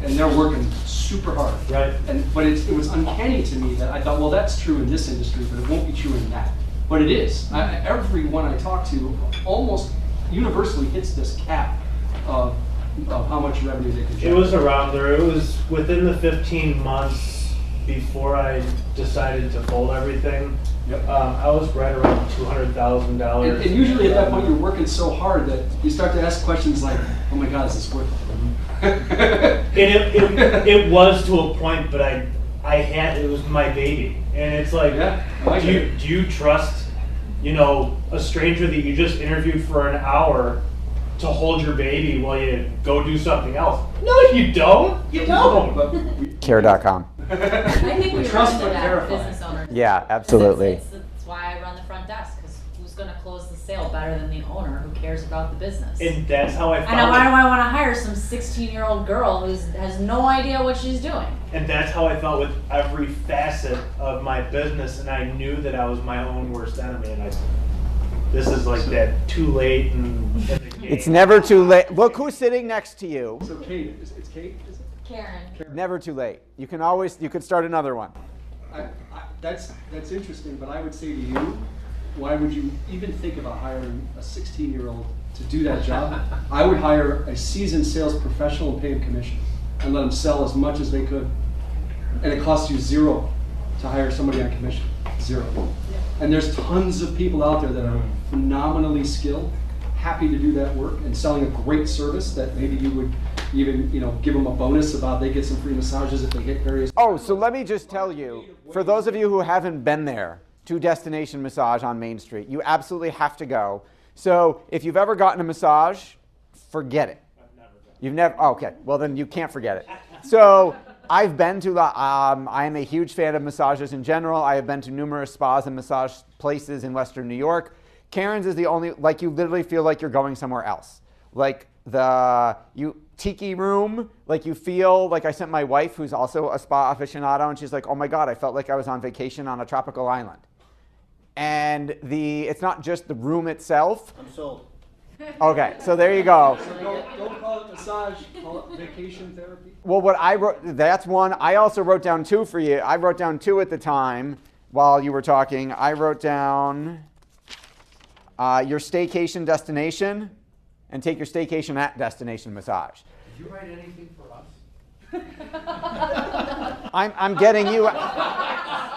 and they're working super hard. Right. But it was uncanny to me that I thought, well, that's true in this industry, but it won't be true in that. But it is. Everyone I talk to almost universally hits this cap of how much revenue they can generate. It was around there. It was within the 15 months before I decided to fold everything. Yep. I was right around $200,000. And usually at that point you're working so hard that you start to ask questions like, oh my God, is this worth it? It was to a point, but it was my baby. And it's like, do you trust, a stranger that you just interviewed for an hour to hold your baby while you go do something else? No, you don't. You don't. Care.com. I think we run Trust into but that verify. business owner. Yeah, absolutely. That's why I run the front desk. yes, because who's gonna close the sale better than the owner who cares about the business? And that's how I And found why it. do I wanna hire some 16-year-old girl who has no idea what she's doing? And that's how I felt with every facet of my business, and I knew that I was my own worst enemy. And this is like that too late in the game. It's never too late. Look who's sitting next to you. So Kate, it's Kate, is it? Karen. Never too late. You could start another one. That's interesting, but I would say to you, why would you even think about hiring a 16-year-old to do that job? I would hire a seasoned sales professional and pay him commission and let them sell as much as they could. And it costs you $0 to hire somebody on commission. $0. And there's tons of people out there that are phenomenally skilled, happy to do that work, and selling a great service that maybe you would even, give them a bonus about they get some free massages if they hit various. Oh, so let me just tell you, for those of you who haven't been there, to Destination Massage on Main Street, you absolutely have to go. So if you've ever gotten a massage, forget it. You've never, okay, well then you can't forget it. So I've been to, I am a huge fan of massages in general. I have been to numerous spas and massage places in Western New York. Karen's is the only, like you literally feel like you're going somewhere else. Like tiki room, like you feel like I sent my wife, who's also a spa aficionado, and she's like, oh my God, I felt like I was on vacation on a tropical island. And it's not just the room itself. I'm sold. Okay, so there you go. So don't call it massage, call it vacation therapy. Well, what I wrote, that's one. I also wrote down 2 for you. I wrote down 2 at the time while you were talking. I wrote down your staycation destination and take your staycation at Destination Massage. Did you write anything for us? I'm getting you.